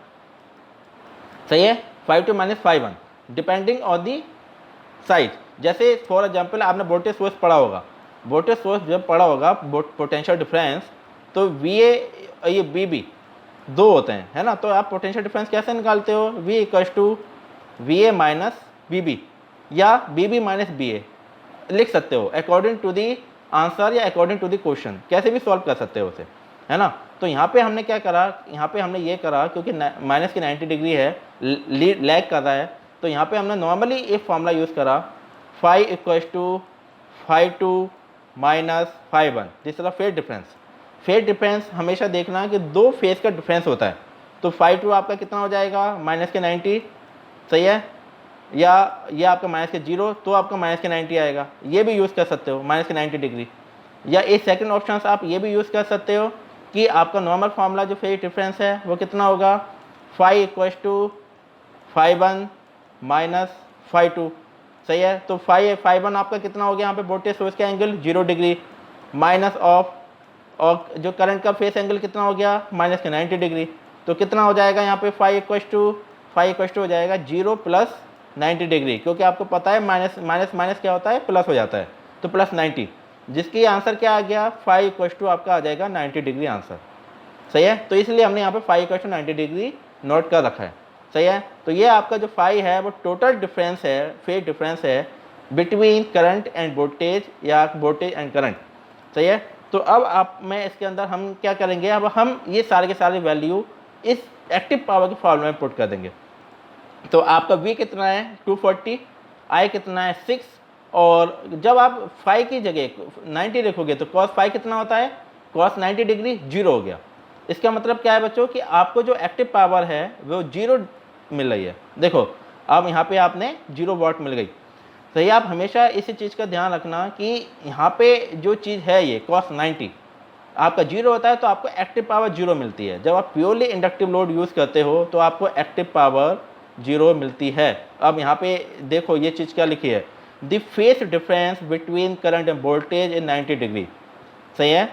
सही है। Phi two minus phi one depending on the size. जैसे फॉर एग्जाम्पल आपने वोल्टेज सोर्स पढ़ा होगा, वोल्टेज सोर्स जब पढ़ा होगा पोटेंशियल डिफरेंस, तो वी ए ये बी बी दो होते हैं, है ना। तो आप पोटेंशियल डिफरेंस कैसे निकालते हो, V equals to V A minus B B या B B minus B A लिख सकते हो, अकॉर्डिंग टू दी आंसर या अकॉर्डिंग टू दी क्वेश्चन, कैसे भी सॉल्व कर सकते हो उसे, है ना। तो यहाँ पे हमने क्या करा, यहाँ पे हमने ये करा क्योंकि माइनस की 90 डिग्री है, लैग कर रहा है, तो यहाँ पे हमने नॉर्मली एक फार्मूला यूज़ करा, phi equals to phi two minus phi one, this is the phase difference. Phase difference हमेशा देखना कि दो फेज का डिफरेंस होता है। तो फाई टू आपका कितना हो जाएगा, माइनस के 90। सही है। या ये आपका माइनस के 0, तो आपका माइनस के 90 आएगा। ये भी यूज़ कर सकते हो माइनस के 90 डिग्री। या एक सेकंड ऑप्शन आप ये भी यूज़ कर सकते हो कि आपका नॉर्मल फार्मूला जो फेज डिफरेंस है वो कितना होगा, phi equals to phi one minus phi two. सही है। तो फाई वन आपका कितना हो गया, यहाँ पे वोल्टेज सोर्स का एंगल 0 डिग्री माइनस ऑफ, और जो करंट का फेस एंगल कितना हो गया, माइनस के 90 डिग्री। तो कितना हो जाएगा यहाँ पे, फाई इक्वल्स टू हो जाएगा 0 प्लस 90 डिग्री, क्योंकि आपको पता है माइनस माइनस माइनस क्या होता है, प्लस हो जाता है, तो प्लस 90, जिसकी आंसर क्या आ गया, फाई इक्वल्स टू आपका आ जाएगा 90 डिग्री आंसर। सही है। तो इसलिए हमने यहाँ पे phi equals to 90 degree note कर रखा है। सही है। तो ये आपका जो फाई है वो टोटल डिफरेंस है, फेज डिफरेंस है बिटवीन करंट एंड वोल्टेज या वोल्टेज एंड करंट। सही है। तो अब मैं इसके अंदर हम क्या करेंगे, अब हम ये सारे के सारे वैल्यू इस एक्टिव पावर के फॉर्मूले में पुट कर देंगे। तो आपका V कितना है 240, I कितना है 6, और जब आप फाई की जगह 90 लिखोगे तो कॉस फाई कितना होता है, कॉस 90 डिग्री 0 हो गया। इसका मतलब क्या है बच्चों कि आपको जो एक्टिव पावर है वो 0 मिल रही है। देखो अब यहाँ पे आपने 0 वाट मिल गई। सही। आप हमेशा इसी चीज़ का ध्यान रखना कि यहाँ पे जो चीज़ है ये कॉस 90, आपका जीरो होता है तो आपको एक्टिव पावर जीरो मिलती है। जब आप प्योरली इंडक्टिव लोड यूज़ करते हो तो आपको एक्टिव पावर जीरो मिलती है। अब यहाँ पे देखो ये चीज़ क्या लिखी है, the phase difference between current and voltage in 90 degree. सही है।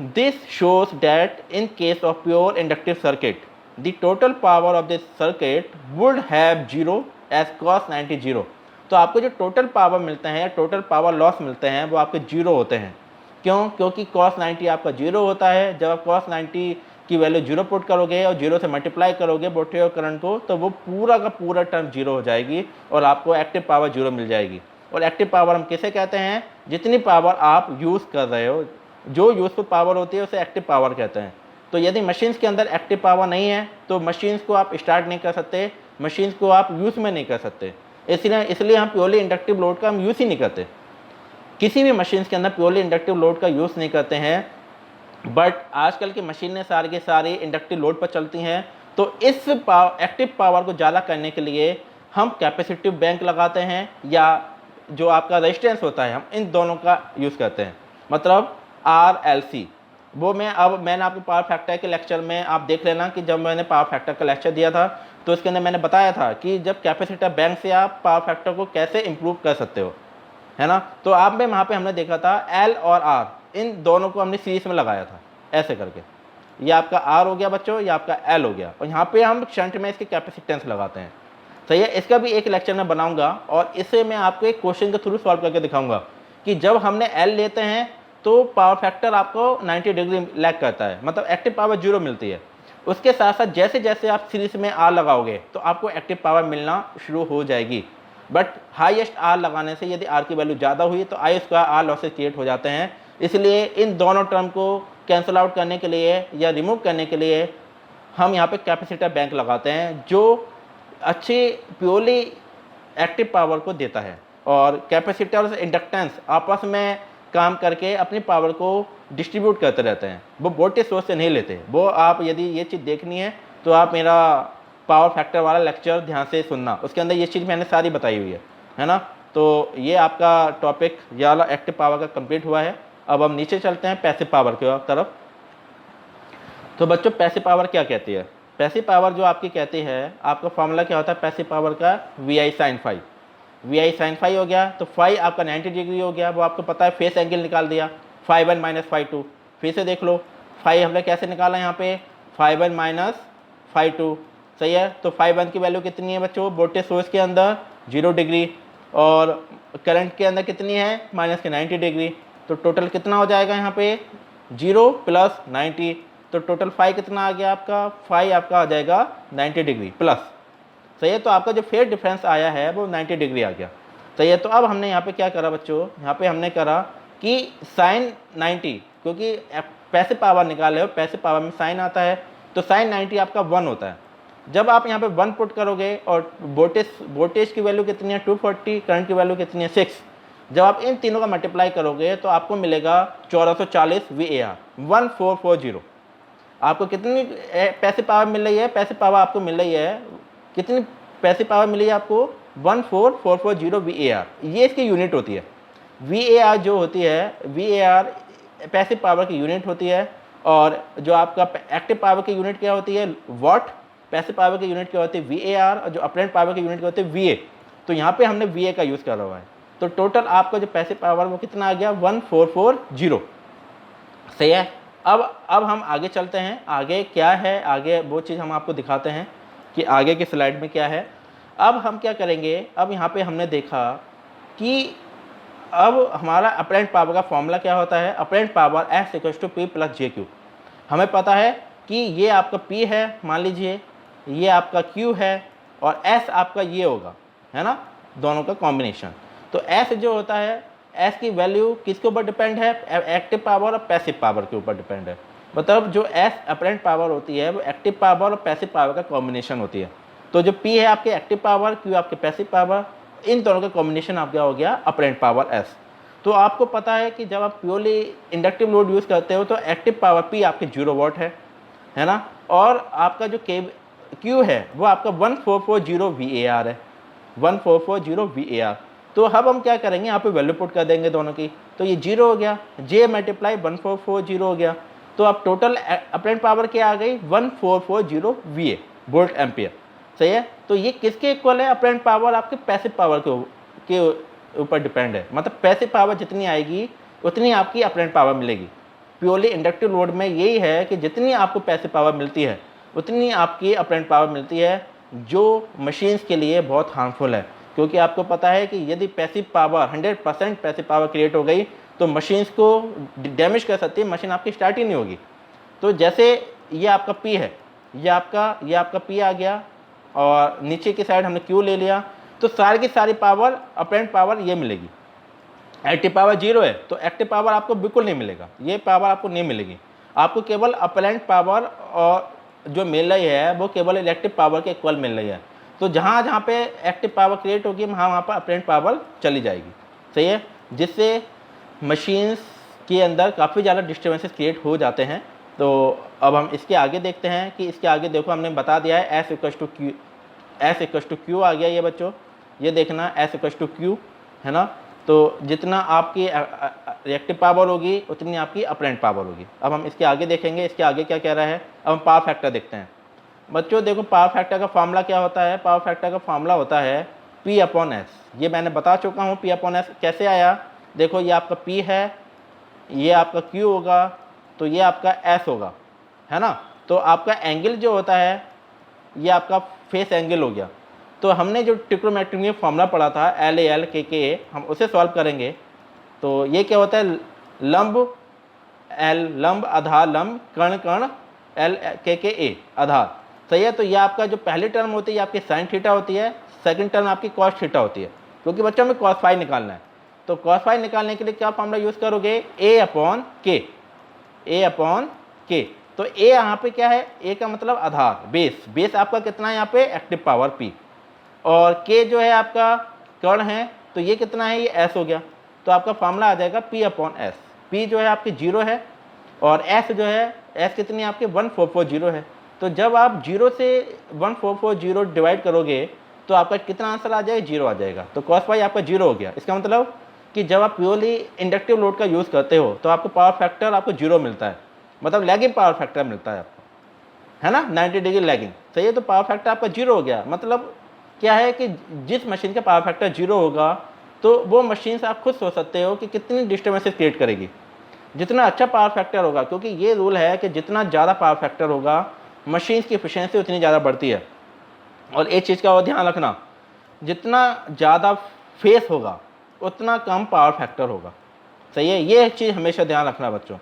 This shows that in case of pure inductive circuit the total power of this circuit would have zero as cos 90 zero. तो आपको जो टोटल पावर मिलते हैं, total power loss मिलते हैं, वो आपके जीरो होते हैं। क्यों? क्योंकि cos 90 आपका जीरो होता है। जब आप cos 90 की वैल्यू जीरो पुट करोगे और जीरो से मल्टीप्लाई करोगे वोल्टेज और करंट को, तो वो पूरा का पूरा टर्म जीरो हो जाएगी और आपको एक्टिव पावर जीरो मिल जाएगी। और एक्टिव पावर हम किसे कहते हैं? जितनी पावर आप यूज़ कर रहे हो, जो यूज़फुल पावर होती है उसे एक्टिव पावर कहते हैं। तो यदि मशीन्स के अंदर एक्टिव पावर नहीं है तो मशीन्स को आप स्टार्ट नहीं कर सकते, मशीन्स को आप यूज़ में नहीं कर सकते। इसलिए हम प्योरली इंडक्टिव लोड का हम यूज़ ही नहीं करते, किसी भी मशीन्स के अंदर प्योरली इंडक्टिव लोड का यूज़ नहीं करते हैं। बट आजकल की मशीनें सारी के सारी इंडक्टिव लोड पर चलती हैं, तो इस एक्टिव पावर को ज़्यादा करने के लिए हम कैपेसिटिव बैंक लगाते हैं या जो आपका रेजिस्टेंस होता है हम इन दोनों का यूज़ करते हैं। मतलब RLC वो मैंने आपको पावर फैक्टर के लेक्चर में आप देख लेना कि जब मैंने पावर फैक्टर का लेक्चर दिया था तो उसके अंदर मैंने बताया था कि जब कैपेसिटर बैंक से आप पावर फैक्टर को कैसे इम्प्रूव कर सकते हो, है ना। तो आप में वहाँ पे हमने देखा था L और R इन दोनों को हमने सीरीज में लगाया था ऐसे करके। ये आपका R हो गया बच्चों, ये आपका L हो गया, और यहाँ पे हम शंट में इसके कैपेसिटेंस लगाते हैं। सही है। इसका भी एक लेक्चर मैं बनाऊंगा और इसे मैं आपको एक क्वेश्चन के थ्रू सॉल्व करके दिखाऊंगा कि जब हमने L लेते हैं तो पावर फैक्टर आपको 90 डिग्री लैग करता है, मतलब एक्टिव पावर जीरो मिलती है। उसके साथ साथ जैसे जैसे आप सीरीज में R लगाओगे तो आपको एक्टिव पावर मिलना शुरू हो जाएगी। बट हाईएस्ट R लगाने से यदि R की वैल्यू ज़्यादा हुई तो I square R losses create हो जाते हैं। इसलिए इन दोनों टर्म को कैंसिल आउट करने के लिए या रिमूव करने के लिए हम यहाँ पे कैपेसिटर बैंक लगाते हैं जो अच्छी प्योरली एक्टिव पावर को देता है। और कैपेसिटर और इंडक्टेंस आपस में काम करके अपनी पावर को डिस्ट्रीब्यूट करते रहते हैं, वो वोल्टेज सोर्स से नहीं लेते। वो आप यदि ये चीज़ देखनी है तो आप मेरा पावर फैक्टर वाला लेक्चर ध्यान से सुनना, उसके अंदर ये चीज़ मैंने सारी बताई हुई है ना। तो ये आपका टॉपिक ये वाला एक्टिव पावर का कंप्लीट हुआ है। अब हम नीचे चलते हैं पैसिव पावर की तरफ। तो बच्चों पैसिव पावर क्या कहती है? पैसिव पावर जो आपकी कहती है, आपका फॉर्मूला क्या होता है पैसिव पावर का? VI sin phi। VI sin phi हो गया तो फाई आपका 90 डिग्री हो गया, वो आपको पता है। फेस एंगल निकाल दिया φ1 माइनस φ2। फिर से देख लो फाई हमने कैसे निकाला यहाँ पे, φ1 माइनस φ2। सही है। तो φ1 की वैल्यू कितनी है बच्चों? वोल्टेज सोर्स के अंदर 0 डिग्री और करंट के अंदर कितनी है? माइनस के 90 डिग्री। तो टोटल कितना हो जाएगा यहाँ पे? 0 प्लस 90। तो टोटल फाई कितना आ गया आपका? फाई आपका आ जाएगा 90 डिग्री प्लस। सही है। तो आपका जो फेज डिफरेंस आया है वो 90 डिग्री आ गया। सही है। तो अब हमने यहाँ पे क्या करा बच्चों? यहाँ पे हमने करा कि साइन 90, क्योंकि पैसिव पावर निकाले हो, पैसिव पावर में साइन आता है, तो साइन 90 आपका 1 होता है। जब आप यहाँ पे 1 पुट करोगे और वोल्टेज की वैल्यू कितनी है? 240, करंट की वैल्यू कितनी है? 6। जब आप इन तीनों का मल्टीप्लाई करोगे तो आपको मिलेगा 1440 VAR 1440। आपको कितनी पैसिव पावर मिल रही है? पैसिव पावर आपको मिल रही है कितनी? पैसिव पावर मिली है आपको 14440 VAR। ये इसकी यूनिट होती है। VAR जो होती है, VAR पैसिव पावर की यूनिट होती है। और जो आपका एक्टिव पावर की यूनिट क्या होती है? वॉट। पैसिव पावर की यूनिट क्या होती है? VAR। और जो अपरेंट पावर की यूनिट क्या होती है? VA। तो यहाँ पे हमने VA का यूज़ करा हुआ है। तो टोटल आपका जो पैसिव पावर वो कितना आ गया? 1440। सही है। अब हम आगे चलते हैं। आगे क्या है? आगे वो चीज़ हम आपको दिखाते हैं कि आगे की स्लाइड में क्या है। अब हम क्या करेंगे? अब यहाँ पे हमने देखा कि अब हमारा अपरेंट पावर का फॉर्मूला क्या होता है? Apparent power S = P + jq। हमें पता है कि ये आपका P है, मान लीजिए ये आपका Q है और S आपका ये होगा, है ना, दोनों का कॉम्बिनेशन। तो S जो होता है, S की वैल्यू किसके ऊपर डिपेंड है? एक्टिव पावर और पैसिव पावर के ऊपर डिपेंड है। मतलब जो S अपरेंट पावर होती है वो एक्टिव पावर और पैसिव पावर का कॉम्बिनेशन होती है। तो जो P है आपके एक्टिव पावर, Q आपके पैसिव पावर, इन दोनों का कॉम्बिनेशन आपका हो गया अपरेंट पावर S। तो आपको पता है कि जब आप प्योरली इंडक्टिव लोड यूज़ करते हो तो एक्टिव पावर P आपके 0 वॉट है ना, और आपका जो Q है वो आपका 1440 VAR है, 1440 VAR। तो अब हम क्या करेंगे? यहाँ पे वैल्यू पुट कर देंगे दोनों की। तो ये 0 हो गया, J × 1440 हो गया। तो अब टोटल अपरेंट पावर क्या आ गई 1440 VA वोल्ट एम्पियर। सही है, तो ये किसके इक्वल है? अपरेंट पावर आपके पैसिव पावर के ऊपर डिपेंड है। मतलब पैसिव पावर जितनी आएगी उतनी आपकी अपरेंट पावर मिलेगी। प्योरली इंडक्टिव लोड में यही है कि जितनी आपको पैसिव पावर मिलती है उतनी आपकी अपरेंट पावर मिलती है, जो मशीन्स के लिए बहुत हार्मफुल है। क्योंकि आपको पता है कि यदि passive power 100% passive power create हो गई तो मशीन्स को डैमेज कर सकती है, मशीन आपकी स्टार्ट ही नहीं होगी। तो जैसे ये आपका P है, ये आपका P आ गया और नीचे की साइड हमने Q ले लिया, तो सारी की सारी पावर अपरेंट पावर ये मिलेगी। एक्टिव पावर 0 है तो एक्टिव पावर आपको बिल्कुल नहीं मिलेगा, ये पावर आपको नहीं मिलेगी। आपको केवल अपरेंट पावर और जो मिल रही है वो केवल इलेक्टिव पावर के इक्वल मिल रही है। तो जहाँ जहाँ पे एक्टिव पावर क्रिएट होगी वहाँ पर अपरेंट पावर चली जाएगी। सही है, जिससे मशीन्स के अंदर काफ़ी ज़्यादा डिस्टर्बेंसेस क्रिएट हो जाते हैं। तो अब हम इसके आगे देखते हैं कि इसके आगे देखो हमने बता दिया है S इक्वल टू क्यू आ गया ये बच्चों, ये देखना S इक्वल टू क्यू है ना। तो जितना आपकी रिएक्टिव पावर होगी उतनी आपकी अपरेंट पावर होगी। अब हम इसके आगे देखेंगे, इसके आगे क्या कह रहा है। अब हम पावर फैक्टर देखते हैं बच्चों। देखो पावर फैक्टर का फार्मूला क्या होता है? पावर फैक्टर का फार्मूला होता है P/S। ये मैंने बता चुका हूँ P/S कैसे आया। देखो ये आपका P है, ये आपका Q होगा, तो ये आपका S होगा, है ना। तो आपका एंगल जो होता है ये आपका फेस एंगल हो गया। तो हमने जो ट्रिग्नोमेट्री में फार्मूला पढ़ा था LA L K हम उसे सॉल्व करेंगे। तो ये क्या होता है? लंब L लंब आधार लंब कर्ण कर्ण L K आधार। सही है, तो ये आपका जो पहली टर्म होती है आपकी साइन थीटा होती है, सेकंड टर्म आपकी कॉस थीटा होती है। क्योंकि बच्चों में कॉस फाई निकालना है, तो कॉस फाई निकालने के लिए क्या फार्मूला यूज़ करोगे? A/K। तो A यहाँ पे क्या है? A का मतलब आधार, बेस आपका कितना है यहाँ पे? Active power P। और K जो है आपका कर्ण है, तो ये कितना है? ये S हो गया। तो आपका फार्मूला आ जाएगा P/S। P जो है आपकी 0 है और S जो है, S कितनी आपके 1440 है। तो जब आप 0 से 1440 डिवाइड करोगे तो आपका कितना आंसर आ जाएगा? 0 आ जाएगा। तो कॉस फाई आपका 0 हो गया। इसका मतलब कि जब आप प्योरली इंडक्टिव लोड का यूज़ करते हो तो आपको पावर फैक्टर आपको 0 मिलता है, मतलब लैगिंग पावर फैक्टर मिलता है आपको, है ना, 90 डिग्री लैगिंग। सही है, तो पावर फैक्टर आपका 0 हो गया। मतलब क्या है कि जिस मशीन का पावर फैक्टर 0 होगा तो वो मशीन से आप खुद सोच सकते हो कि कितनी डिस्टर्बेंसेस क्रिएट करेगी। जितना अच्छा पावर फैक्टर होगा, क्योंकि ये रूल है कि जितना ज़्यादा पावर फैक्टर होगा मशीन की एफिशिएंसी उतनी ज़्यादा बढ़ती है। और एक चीज़ का और ध्यान रखना, जितना ज़्यादा फेस होगा उतना कम पावर फैक्टर होगा। सही है, ये चीज़ हमेशा ध्यान रखना बच्चों।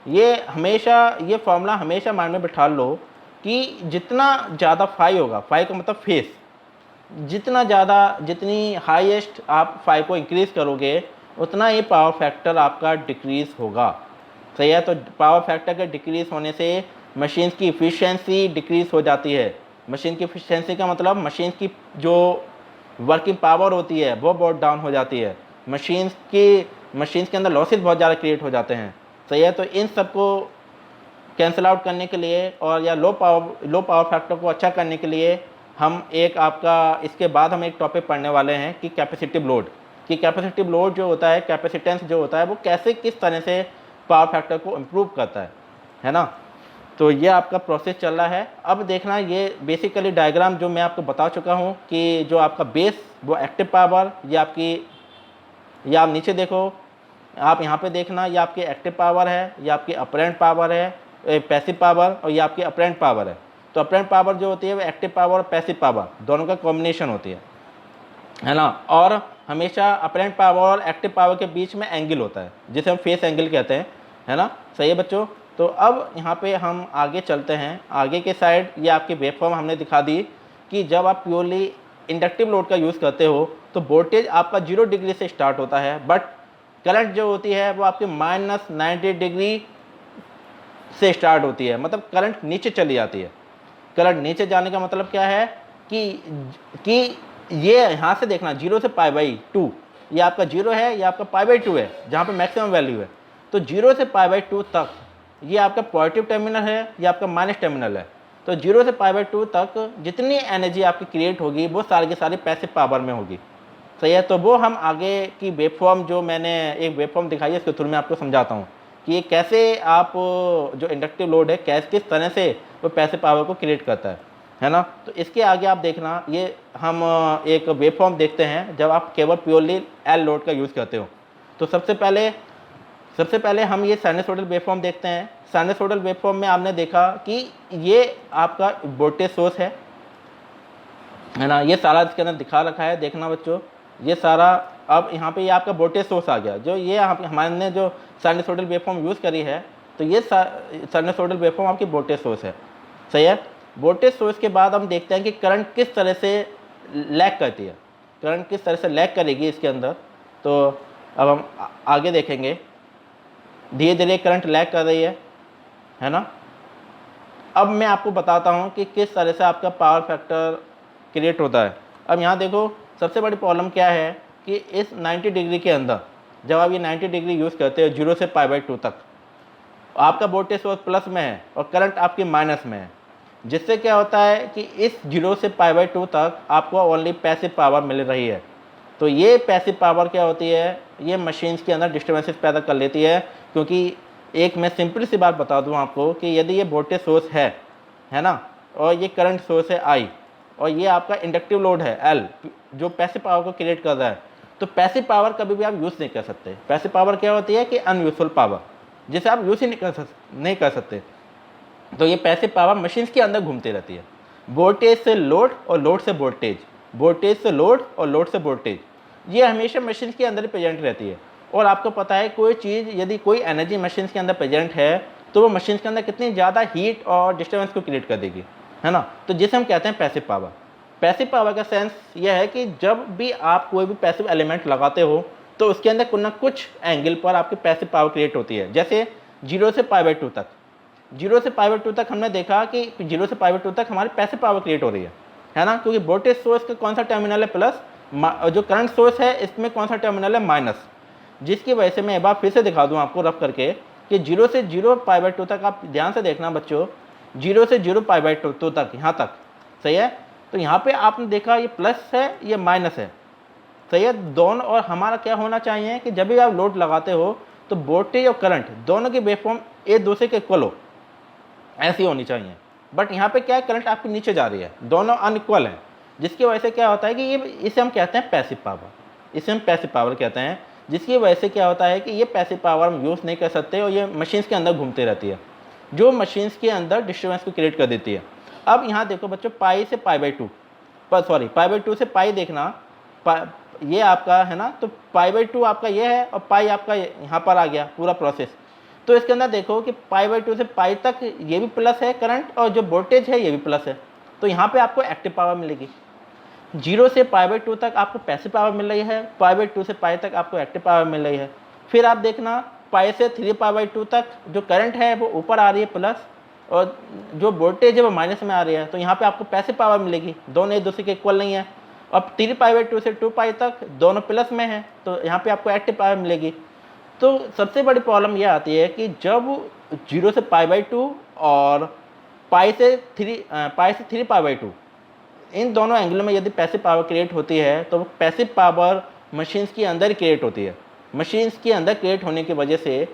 ये फॉर्मूला हमेशा माइंड में बिठा लो कि जितना ज़्यादा फाई होगा, फाई का मतलब फेस, जितनी हाईएस्ट आप फाई को इंक्रीज़ करोगे उतना ही पावर फैक्टर आपका डिक्रीज़ होगा। सही है, तो पावर फैक्टर के डिक्रीज़ होने से मशीन की इफ़िशियंसी डिक्रीज़ हो जाती है। मशीन की इफ़िशियंसी का मतलब मशीन की जो वर्किंग पावर होती है वो बहुत डाउन हो जाती है। मशीन्स के अंदर लॉसेस बहुत ज़्यादा क्रिएट हो जाते हैं। सही है, तो इन सब को कैंसिल आउट करने के लिए और या लो पावर फैक्टर को अच्छा करने के लिए हम इसके बाद हम एक टॉपिक पढ़ने वाले हैं कि कैपेसिटिव लोड जो होता है, कैपेसिटेंस जो होता है, वो कैसे किस तरह से पावर फैक्टर को इम्प्रूव करता है ना। तो ये आपका प्रोसेस चल रहा है। अब देखना, ये बेसिकली डायग्राम जो मैं आपको बता चुका हूँ कि जो आपका बेस वो एक्टिव पावर, ये आप नीचे देखो, आप यहाँ पे देखना, ये आपकी एक्टिव पावर है, ये आपकी अपरेंट पावर है, पैसिव पावर, और ये आपकी अपरेंट पावर है। तो अपरेंट पावर जो होती है वो एक्टिव पावर और पैसिव पावर दोनों का कॉम्बिनेशन होती है ना। और हमेशा अपरेंट पावर और एक्टिव पावर के बीच में एंगल होता है जिसे हम फेस एंगल कहते हैं, है ना। सही है बच्चों, तो अब यहाँ पे हम आगे चलते हैं। आगे के साइड ये आपकी वेवफॉर्म हमने दिखा दी कि जब आप प्योरली इंडक्टिव लोड का यूज़ करते हो तो वोल्टेज आपका 0 डिग्री से स्टार्ट होता है, बट करंट जो होती है वो आपके -90 डिग्री से स्टार्ट होती है, मतलब करंट नीचे चली जाती है। करंट नीचे जाने का मतलब क्या है कि ये यहाँ से देखना 0 से π/2, ये आपका 0 है, ये आपका π/2 है जहाँ पे मैक्सिमम वैल्यू है। तो 0 से π/2 तक ये आपका पॉजिटिव टर्मिनल है, ये आपका माइनस टर्मिनल है। तो 0 से π/2 तक जितनी एनर्जी आपकी क्रिएट होगी वो सारी की सारी पैसिव पावर में होगी। सही है, तो वो हम आगे की वेवफॉर्म, जो मैंने एक वेवफॉर्म दिखाई है इसके थ्रू मैं आपको समझाता हूँ कि ये कैसे आप जो इंडक्टिव लोड है किस तरह से वो पैसिव पावर को क्रिएट करता है ना। तो इसके आगे आप देखना, ये हम एक वेवफॉर्म देखते हैं जब आप केवल प्योरली एल लोड का यूज़ करते हो। तो सबसे पहले हम ये साइनसोइडल वेवफॉर्म देखते हैं। साइनसोइडल वेवफॉर्म में आपने देखा कि ये आपका वोल्टेज सोर्स है ना, ये सारा इसके अंदर दिखा रखा है, देखना बच्चों ये सारा। अब यहाँ पे ये आपका वोल्टेज सोर्स आ गया, जो ये हमारे जो साइनसोइडल वेवफॉर्म यूज़ करी है, तो ये साइनसोइडल वेवफॉर्म आपकी वोल्टेज सोर्स है, सही है। वोल्टेज सोर्स के बाद हम देखते हैं कि करंट किस तरह से लैग करती है, करंट किस तरह से लैग करेगी इसके अंदर। तो अब हम आगे देखेंगे, धीरे धीरे करंट लैग कर रही है ना। अब मैं आपको बताता हूँ कि किस तरह से आपका पावर फैक्टर क्रिएट होता है। अब यहाँ देखो, सबसे बड़ी प्रॉब्लम क्या है कि इस 90 डिग्री के अंदर जब आप ये 90 डिग्री यूज़ करते हो 0 से π/2 तक, आपका वोल्टेज सोर्स प्लस में है और करंट आपकी माइनस में है, जिससे क्या होता है कि इस 0 से π/2 तक आपको ओनली पैसिव पावर मिल रही है। तो ये पैसिव पावर क्या होती है, ये मशीन्स के अंदर डिस्टर्बेंसेस पैदा कर लेती है। क्योंकि एक मैं सिंपल सी बात बता दूं आपको कि यदि ये वोल्टेज सोर्स है ना, और ये करंट सोर्स है I, और ये आपका इंडक्टिव लोड है L जो पैसिव पावर को क्रिएट कर रहा है, तो पैसिव पावर कभी भी आप यूज़ नहीं कर सकते। पैसिव पावर क्या होती है कि अनयूजफुल पावर, जिसे आप यूज़ ही नहीं कर सकते। तो ये पैसिव पावर मशीन्स के अंदर घूमती रहती है, वोल्टेज से लोड और लोड से वोल्टेज, वोल्टेज से लोड और लोड से वोल्टेज, ये हमेशा मशीन्स के अंदर प्रेजेंट रहती है। और आपको पता है कोई चीज़ यदि कोई एनर्जी मशीन्स के अंदर प्रेजेंट है तो वो मशीन्स के अंदर कितनी ज़्यादा हीट और डिस्टर्बेंस को क्रिएट कर देगी, है ना। तो जिसे हम कहते हैं पैसिव पावर। पैसिव पावर का सेंस यह है कि जब भी आप कोई भी पैसिव एलिमेंट लगाते हो तो उसके अंदर कुछ ना कुछ एंगल पर आपकी पैसिव पावर क्रिएट होती है। जैसे 0 से π/2 तक, 0 से π/2 तक हमने देखा कि 0 से π/2 तक हमारी पैसिव पावर क्रिएट हो रही है ना, क्योंकि वोल्टेज सोर्स का कौन सा टर्मिनल है प्लस, जो करंट सोर्स है इसमें कौन सा टर्मिनल है माइनस, जिसकी वजह से मैं एक बार फिर से दिखा दूं आपको रफ करके कि 0 से 0 π/2 तक आप ध्यान से देखना बच्चों, 0 से 0 π/2 तक, यहाँ तक, सही है। तो यहाँ पे आपने देखा ये प्लस है ये माइनस है, सही है दोनों। और हमारा क्या होना चाहिए कि जब भी आप लोड लगाते हो तो वोल्टेज और करंट दोनों की वेवफॉर्म एक दूसरे के इक्वल हो, ऐसी होनी चाहिए। बट यहाँ पे क्या है, करंट आपके नीचे जा रही है, दोनों अनइक्वल हैं, जिसकी वजह से क्या होता है कि ये इसे हम कहते हैं पैसिव पावर, इसे हम पैसिव पावर कहते हैं। जिसकी वजह से क्या होता है कि ये पैसिव पावर हम यूज़ नहीं कर सकते और ये मशीन्स के अंदर घूमती रहती है, जो मशीन्स के अंदर डिस्टर्बेंस को क्रिएट कर देती है। अब यहाँ देखो बच्चों, पाई से π/2, सॉरी π/2 से पाई देखना, ये आपका है ना, तो π/2 आपका ये है और पाई आपका यहाँ पर आ गया पूरा प्रोसेस। तो इसके अंदर देखो कि π/2 से पाई तक ये भी प्लस है करंट, और जो वोल्टेज है ये भी प्लस है, तो यहाँ पे आपको एक्टिव पावर मिलेगी। 0 से π/2 तक आपको पैसिव पावर मिल रही है, π/2 से पाई तक आपको एक्टिव पावर मिल रही है। फिर आप देखना पाई से 3π/2 तक जो करंट है वो ऊपर आ रही है प्लस, और जो वोल्टेज है वो माइनस में आ रही है, तो यहाँ पे आपको पैसिव पावर मिलेगी, दोनों एक दूसरे के इक्वल नहीं है। अब 3π/2 से 2π तक दोनों प्लस में है, तो यहाँ पे आपको एक्टिव पावर मिलेगी। तो सबसे बड़ी प्रॉब्लम यह आती है कि जब 0 से π/2 और पाई से 3π/2 इन दोनों एंगलों में यदि पैसिव पावर क्रिएट होती है तो पैसिव पावर मशीन्स के अंदर क्रिएट होती है। मशीन्स के अंदर क्रिएट होने की वजह से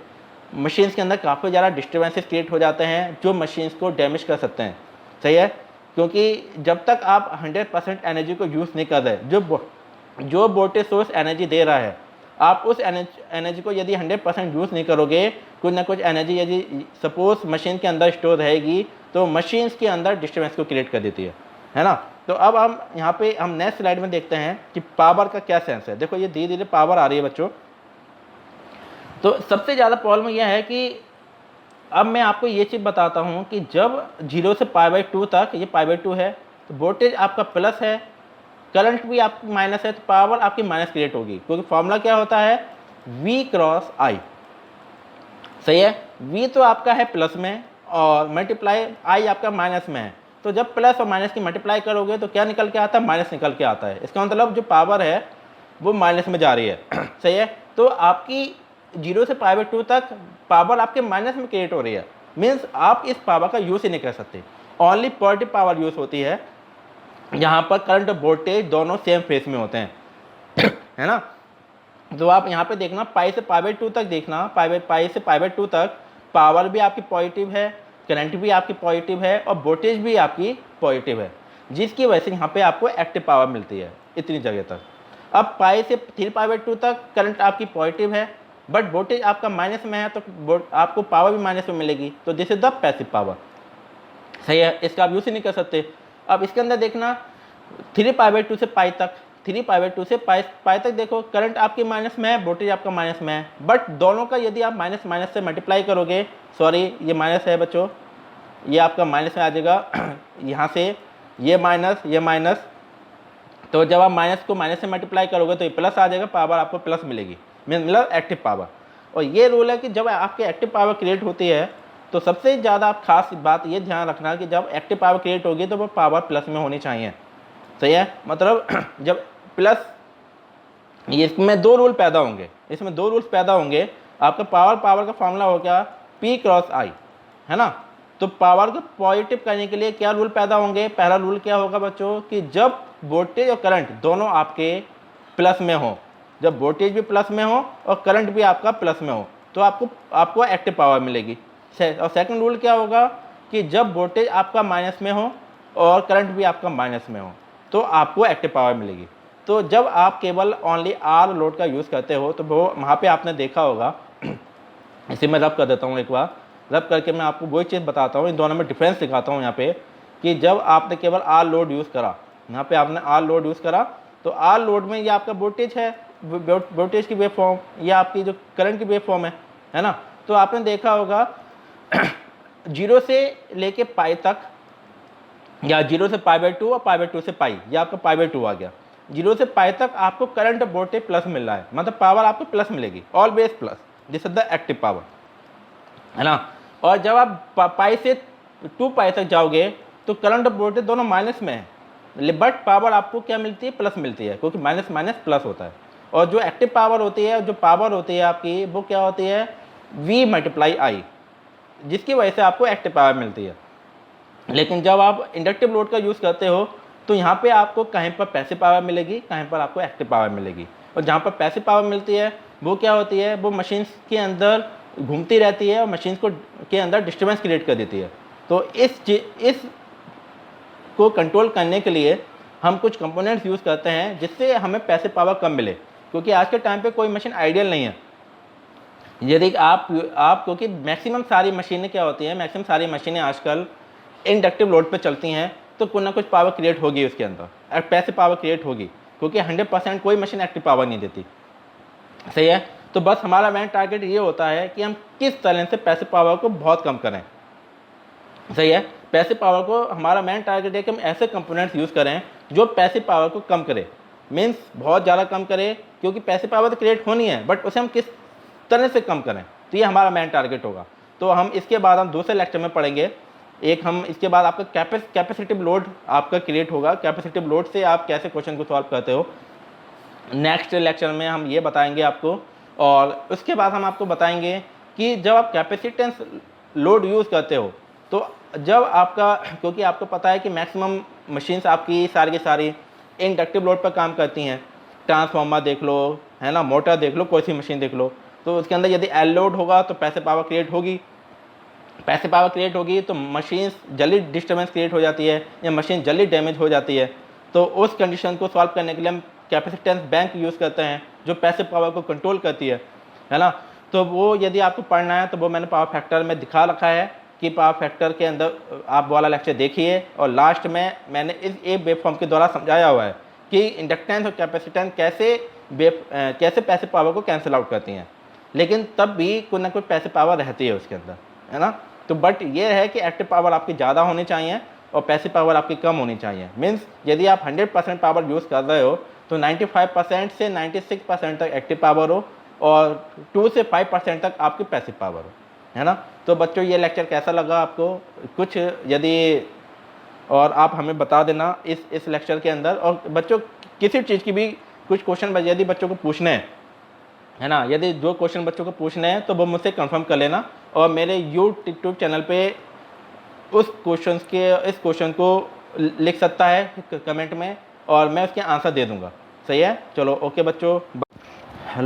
मशीन्स के अंदर काफ़ी ज़्यादा डिस्टर्बेंसेस क्रिएट हो जाते हैं जो मशीन्स को डैमेज कर सकते हैं, सही है। क्योंकि जब तक आप 100% एनर्जी को यूज़ नहीं कर रहे, जो वोल्टेज सोर्स एनर्जी दे रहा है, आप उस एनर्जी को यदि 100% यूज़ नहीं करोगे, कुछ ना कुछ एनर्जी यदि सपोज मशीन के अंदर स्टोर रहेगी तो मशीन्स के अंदर डिस्टर्बेंस को क्रिएट कर देती है ना। तो अब हम यहाँ पे हम नेक्स्ट स्लाइड में देखते हैं कि पावर का क्या सेंस है। देखो ये धीरे धीरे पावर आ रही है बच्चों। तो सबसे ज़्यादा प्रॉब्लम यह है कि अब मैं आपको ये चीज़ बताता हूँ कि जब 0 से π/2 तक, ये π/2 है, तो वोल्टेज आपका प्लस है, करंट भी आपकी माइनस है, तो पावर आपकी माइनस क्रिएट होगी, क्योंकि फॉर्मूला क्या होता है V क्रॉस I, सही है। V तो आपका है प्लस में और मल्टीप्लाई I आपका माइनस में है, तो जब प्लस और माइनस की मल्टीप्लाई करोगे तो क्या निकल के आता है, माइनस निकल के आता है। इसका मतलब जो पावर है वो माइनस में जा रही है, सही है। तो आपकी 0 से π/2 तक पावर आपके माइनस में क्रिएट हो रही है, मीन्स आप इस पावर का यूज़ ही नहीं कर सकते। ओनली पॉजिटिव पावर यूज़ होती है, यहाँ पर करंट और वोल्टेज दोनों सेम फेस में होते हैं, है ना। तो आप यहाँ पे देखना पाई से पाई/2 तक देखना, पाई से पाई/2 तक पावर भी आपकी पॉजिटिव है, करंट भी आपकी पॉजिटिव है और वोल्टेज भी आपकी पॉजिटिव है, जिसकी वजह से यहाँ पे आपको एक्टिव पावर मिलती है इतनी जगह तक। अब पाई से 3 पाई/2 तक करंट आपकी पॉजिटिव है बट वोल्टेज आपका माइनस में है, तो आपको पावर भी माइनस में मिलेगी, तो this is the passive power. सही है, इसका आप यूज ही नहीं कर सकते। अब इसके अंदर देखना 3 पाई/2 से पाई तक, 3 पाई/2 से पाई तक देखो करंट आपकी माइनस में है, वोल्टेज आपका माइनस में है, बट दोनों का यदि आप माइनस माइनस से मल्टीप्लाई करोगे, सॉरी ये माइनस है बच्चों, ये आपका माइनस में आ जाएगा यहाँ से ये माइनस, तो जब आप माइनस को माइनस से मल्टीप्लाई करोगे तो ये प्लस आ जाएगा, पावर आपको प्लस मिलेगी, मतलब एक्टिव पावर। और ये रूल है कि जब आपकी एक्टिव पावर क्रिएट होती है तो सबसे ज़्यादा आप खास बात ये ध्यान रखना कि जब एक्टिव पावर क्रिएट होगी तो वो पावर प्लस में होनी चाहिए। सही है, मतलब जब प्लस, इसमें दो रूल पैदा होंगे, इसमें दो रूल्स पैदा होंगे। आपका पावर का फॉर्मूला हो गया P क्रॉस I, है ना। तो पावर को पॉजिटिव करने के लिए क्या रूल पैदा होंगे, पहला रूल क्या होगा बच्चों कि जब वोल्टेज और करंट दोनों आपके प्लस में हो, जब वोल्टेज भी प्लस में हो और करंट भी आपका प्लस में हो तो आपको एक्टिव पावर मिलेगी। और सेकंड रूल क्या होगा कि जब वोल्टेज आपका माइनस में हो और करंट भी आपका माइनस में हो तो आपको एक्टिव पावर मिलेगी। तो जब आप केवल ओनली आर लोड का यूज़ करते हो तो वो वहाँ पे आपने देखा होगा इसे मैं रब कर देता हूँ, एक बार रब करके मैं आपको वही चीज़ बताता हूँ, इन दोनों में डिफरेंस दिखाता हूँ यहाँ पे कि जब आपने केवल आर लोड यूज़ करा, यहाँ पे आपने आर लोड यूज़ करा तो आर लोड में ये आपका वोल्टेज है, वोल्टेज की वेव फॉर्म, ये आपकी जो करंट की वेव फॉर्म है ना। तो आपने देखा होगा 0 से लेके पाई तक, या 0 से पाई/2 और पाई/2 से पाई, ये आपका पाई/2 आ गया। 0 से पाई तक आपको करंट वोल्टेज प्लस मिल रहा है, मतलब पावर आपको प्लस मिलेगी, always plus, this is the active power, है ना। और जब आप पाई से 2 पाई तक जाओगे तो करंट और वोल्टेज दोनों माइनस में है, बट पावर आपको क्या मिलती है, प्लस मिलती है, क्योंकि माइनस माइनस प्लस होता है। और जो एक्टिव पावर होती है, जो पावर होती है आपकी, वो क्या होती है V × I, जिसकी वजह से आपको एक्टिव पावर मिलती है। लेकिन जब आप इंडक्टिव लोड का यूज़ करते हो तो यहाँ पे आपको कहीं पर पैसिव पावर मिलेगी, कहीं पर आपको एक्टिव पावर मिलेगी। और जहाँ पर पैसिव पावर मिलती है वो क्या होती है, वो मशीन्स के अंदर घूमती रहती है और मशीन्स के अंदर डिस्टर्बेंस क्रिएट कर देती है। तो इस को कंट्रोल करने के लिए हम कुछ कंपोनेंट्स यूज़ करते हैं जिससे हमें पैसिव पावर कम मिले, क्योंकि आज के टाइम पे कोई मशीन आइडियल नहीं है। यदि आप क्योंकि मैक्सिमम सारी मशीनें क्या होती हैं, मैक्सिमम सारी मशीनें आजकल इंडक्टिव लोड पे चलती हैं, तो कुछ ना कुछ पावर क्रिएट होगी उसके अंदर, पैसिव पावर क्रिएट होगी, क्योंकि 100% कोई मशीन एक्टिव पावर नहीं देती। सही है, तो बस हमारा मेन टारगेट ये होता है कि हम किस तरह से पैसिव पावर को बहुत कम करें। सही है, पैसिव पावर को हमारा मेन टारगेट है कि हम ऐसे कंपोनेंट्स यूज़ करें जो पैसिव पावर को कम करे, मीन्स बहुत ज़्यादा कम करे, क्योंकि पैसिव पावर तो क्रिएट होनी है बट उसे हम किस तरह से कम करें, तो ये हमारा मेन टारगेट होगा। तो हम इसके बाद हम दूसरे लेक्चर में पढ़ेंगे, एक हम इसके बाद आपका कैपेसिटिव लोड आपका क्रिएट होगा, कैपेसिटिव लोड से आप कैसे क्वेश्चन को सॉल्व करते हो, नेक्स्ट लेक्चर में हम ये बताएंगे आपको। और उसके बाद हम आपको बताएंगे कि जब आप कैपेसिटेंस लोड यूज़ करते हो तो जब आपका, क्योंकि आपको पता है कि मैक्सिमम मशीन्स आपकी सारी की सारी इंडक्टिव लोड पर काम करती हैं, ट्रांसफार्मर देख लो, है ना, मोटर देख लो, कोई सी मशीन देख लो, तो उसके अंदर यदि एल लोड होगा तो पैसिव पावर क्रिएट होगी, पैसिव पावर क्रिएट होगी तो मशीन जल्दी डिस्टर्बेंस क्रिएट हो जाती है या मशीन जल्दी डैमेज हो जाती है। तो उस कंडीशन को सॉल्व करने के लिए हम कैपेसिटेंस बैंक यूज़ करते हैं जो पैसिव पावर को कंट्रोल करती है ना। तो वो यदि आपको पढ़ना है तो वो मैंने पावर फैक्टर में दिखा रखा है कि पावर फैक्टर के अंदर आप वाला लेक्चर देखिए, और लास्ट में मैंने इस एक वेव फॉर्म के द्वारा समझाया हुआ है कि इंडक्टेंस और कैपेसिटेंस कैसे पैसिव पावर को कैंसिल आउट करती हैं, लेकिन तब भी कुछ ना कुछ पैसिव पावर रहती है उसके अंदर, है ना। तो बट ये है कि एक्टिव पावर आपकी ज़्यादा होनी चाहिए और पैसिव पावर आपकी कम होनी चाहिए। मीन्स यदि आप 100% पावर यूज़ कर रहे हो तो 95% से 96% तक एक्टिव पावर हो और 2 से 5% तक आपकी पैसिव पावर हो, है ना। तो बच्चों ये लेक्चर कैसा लगा आपको, कुछ यदि और आप हमें बता देना इस लेक्चर के अंदर। और बच्चों किसी चीज़ की भी कुछ क्वेश्चन यदि बच्चों को पूछने हैं, है ना, यदि जो क्वेश्चन बच्चों को पूछने हैं तो वो मुझसे कंफर्म कर लेना और मेरे यूट्यूब चैनल पे इस क्वेश्चन को लिख सकता है कमेंट में और मैं उसके आंसर दे दूंगा। सही है, चलो ओके बच्चों।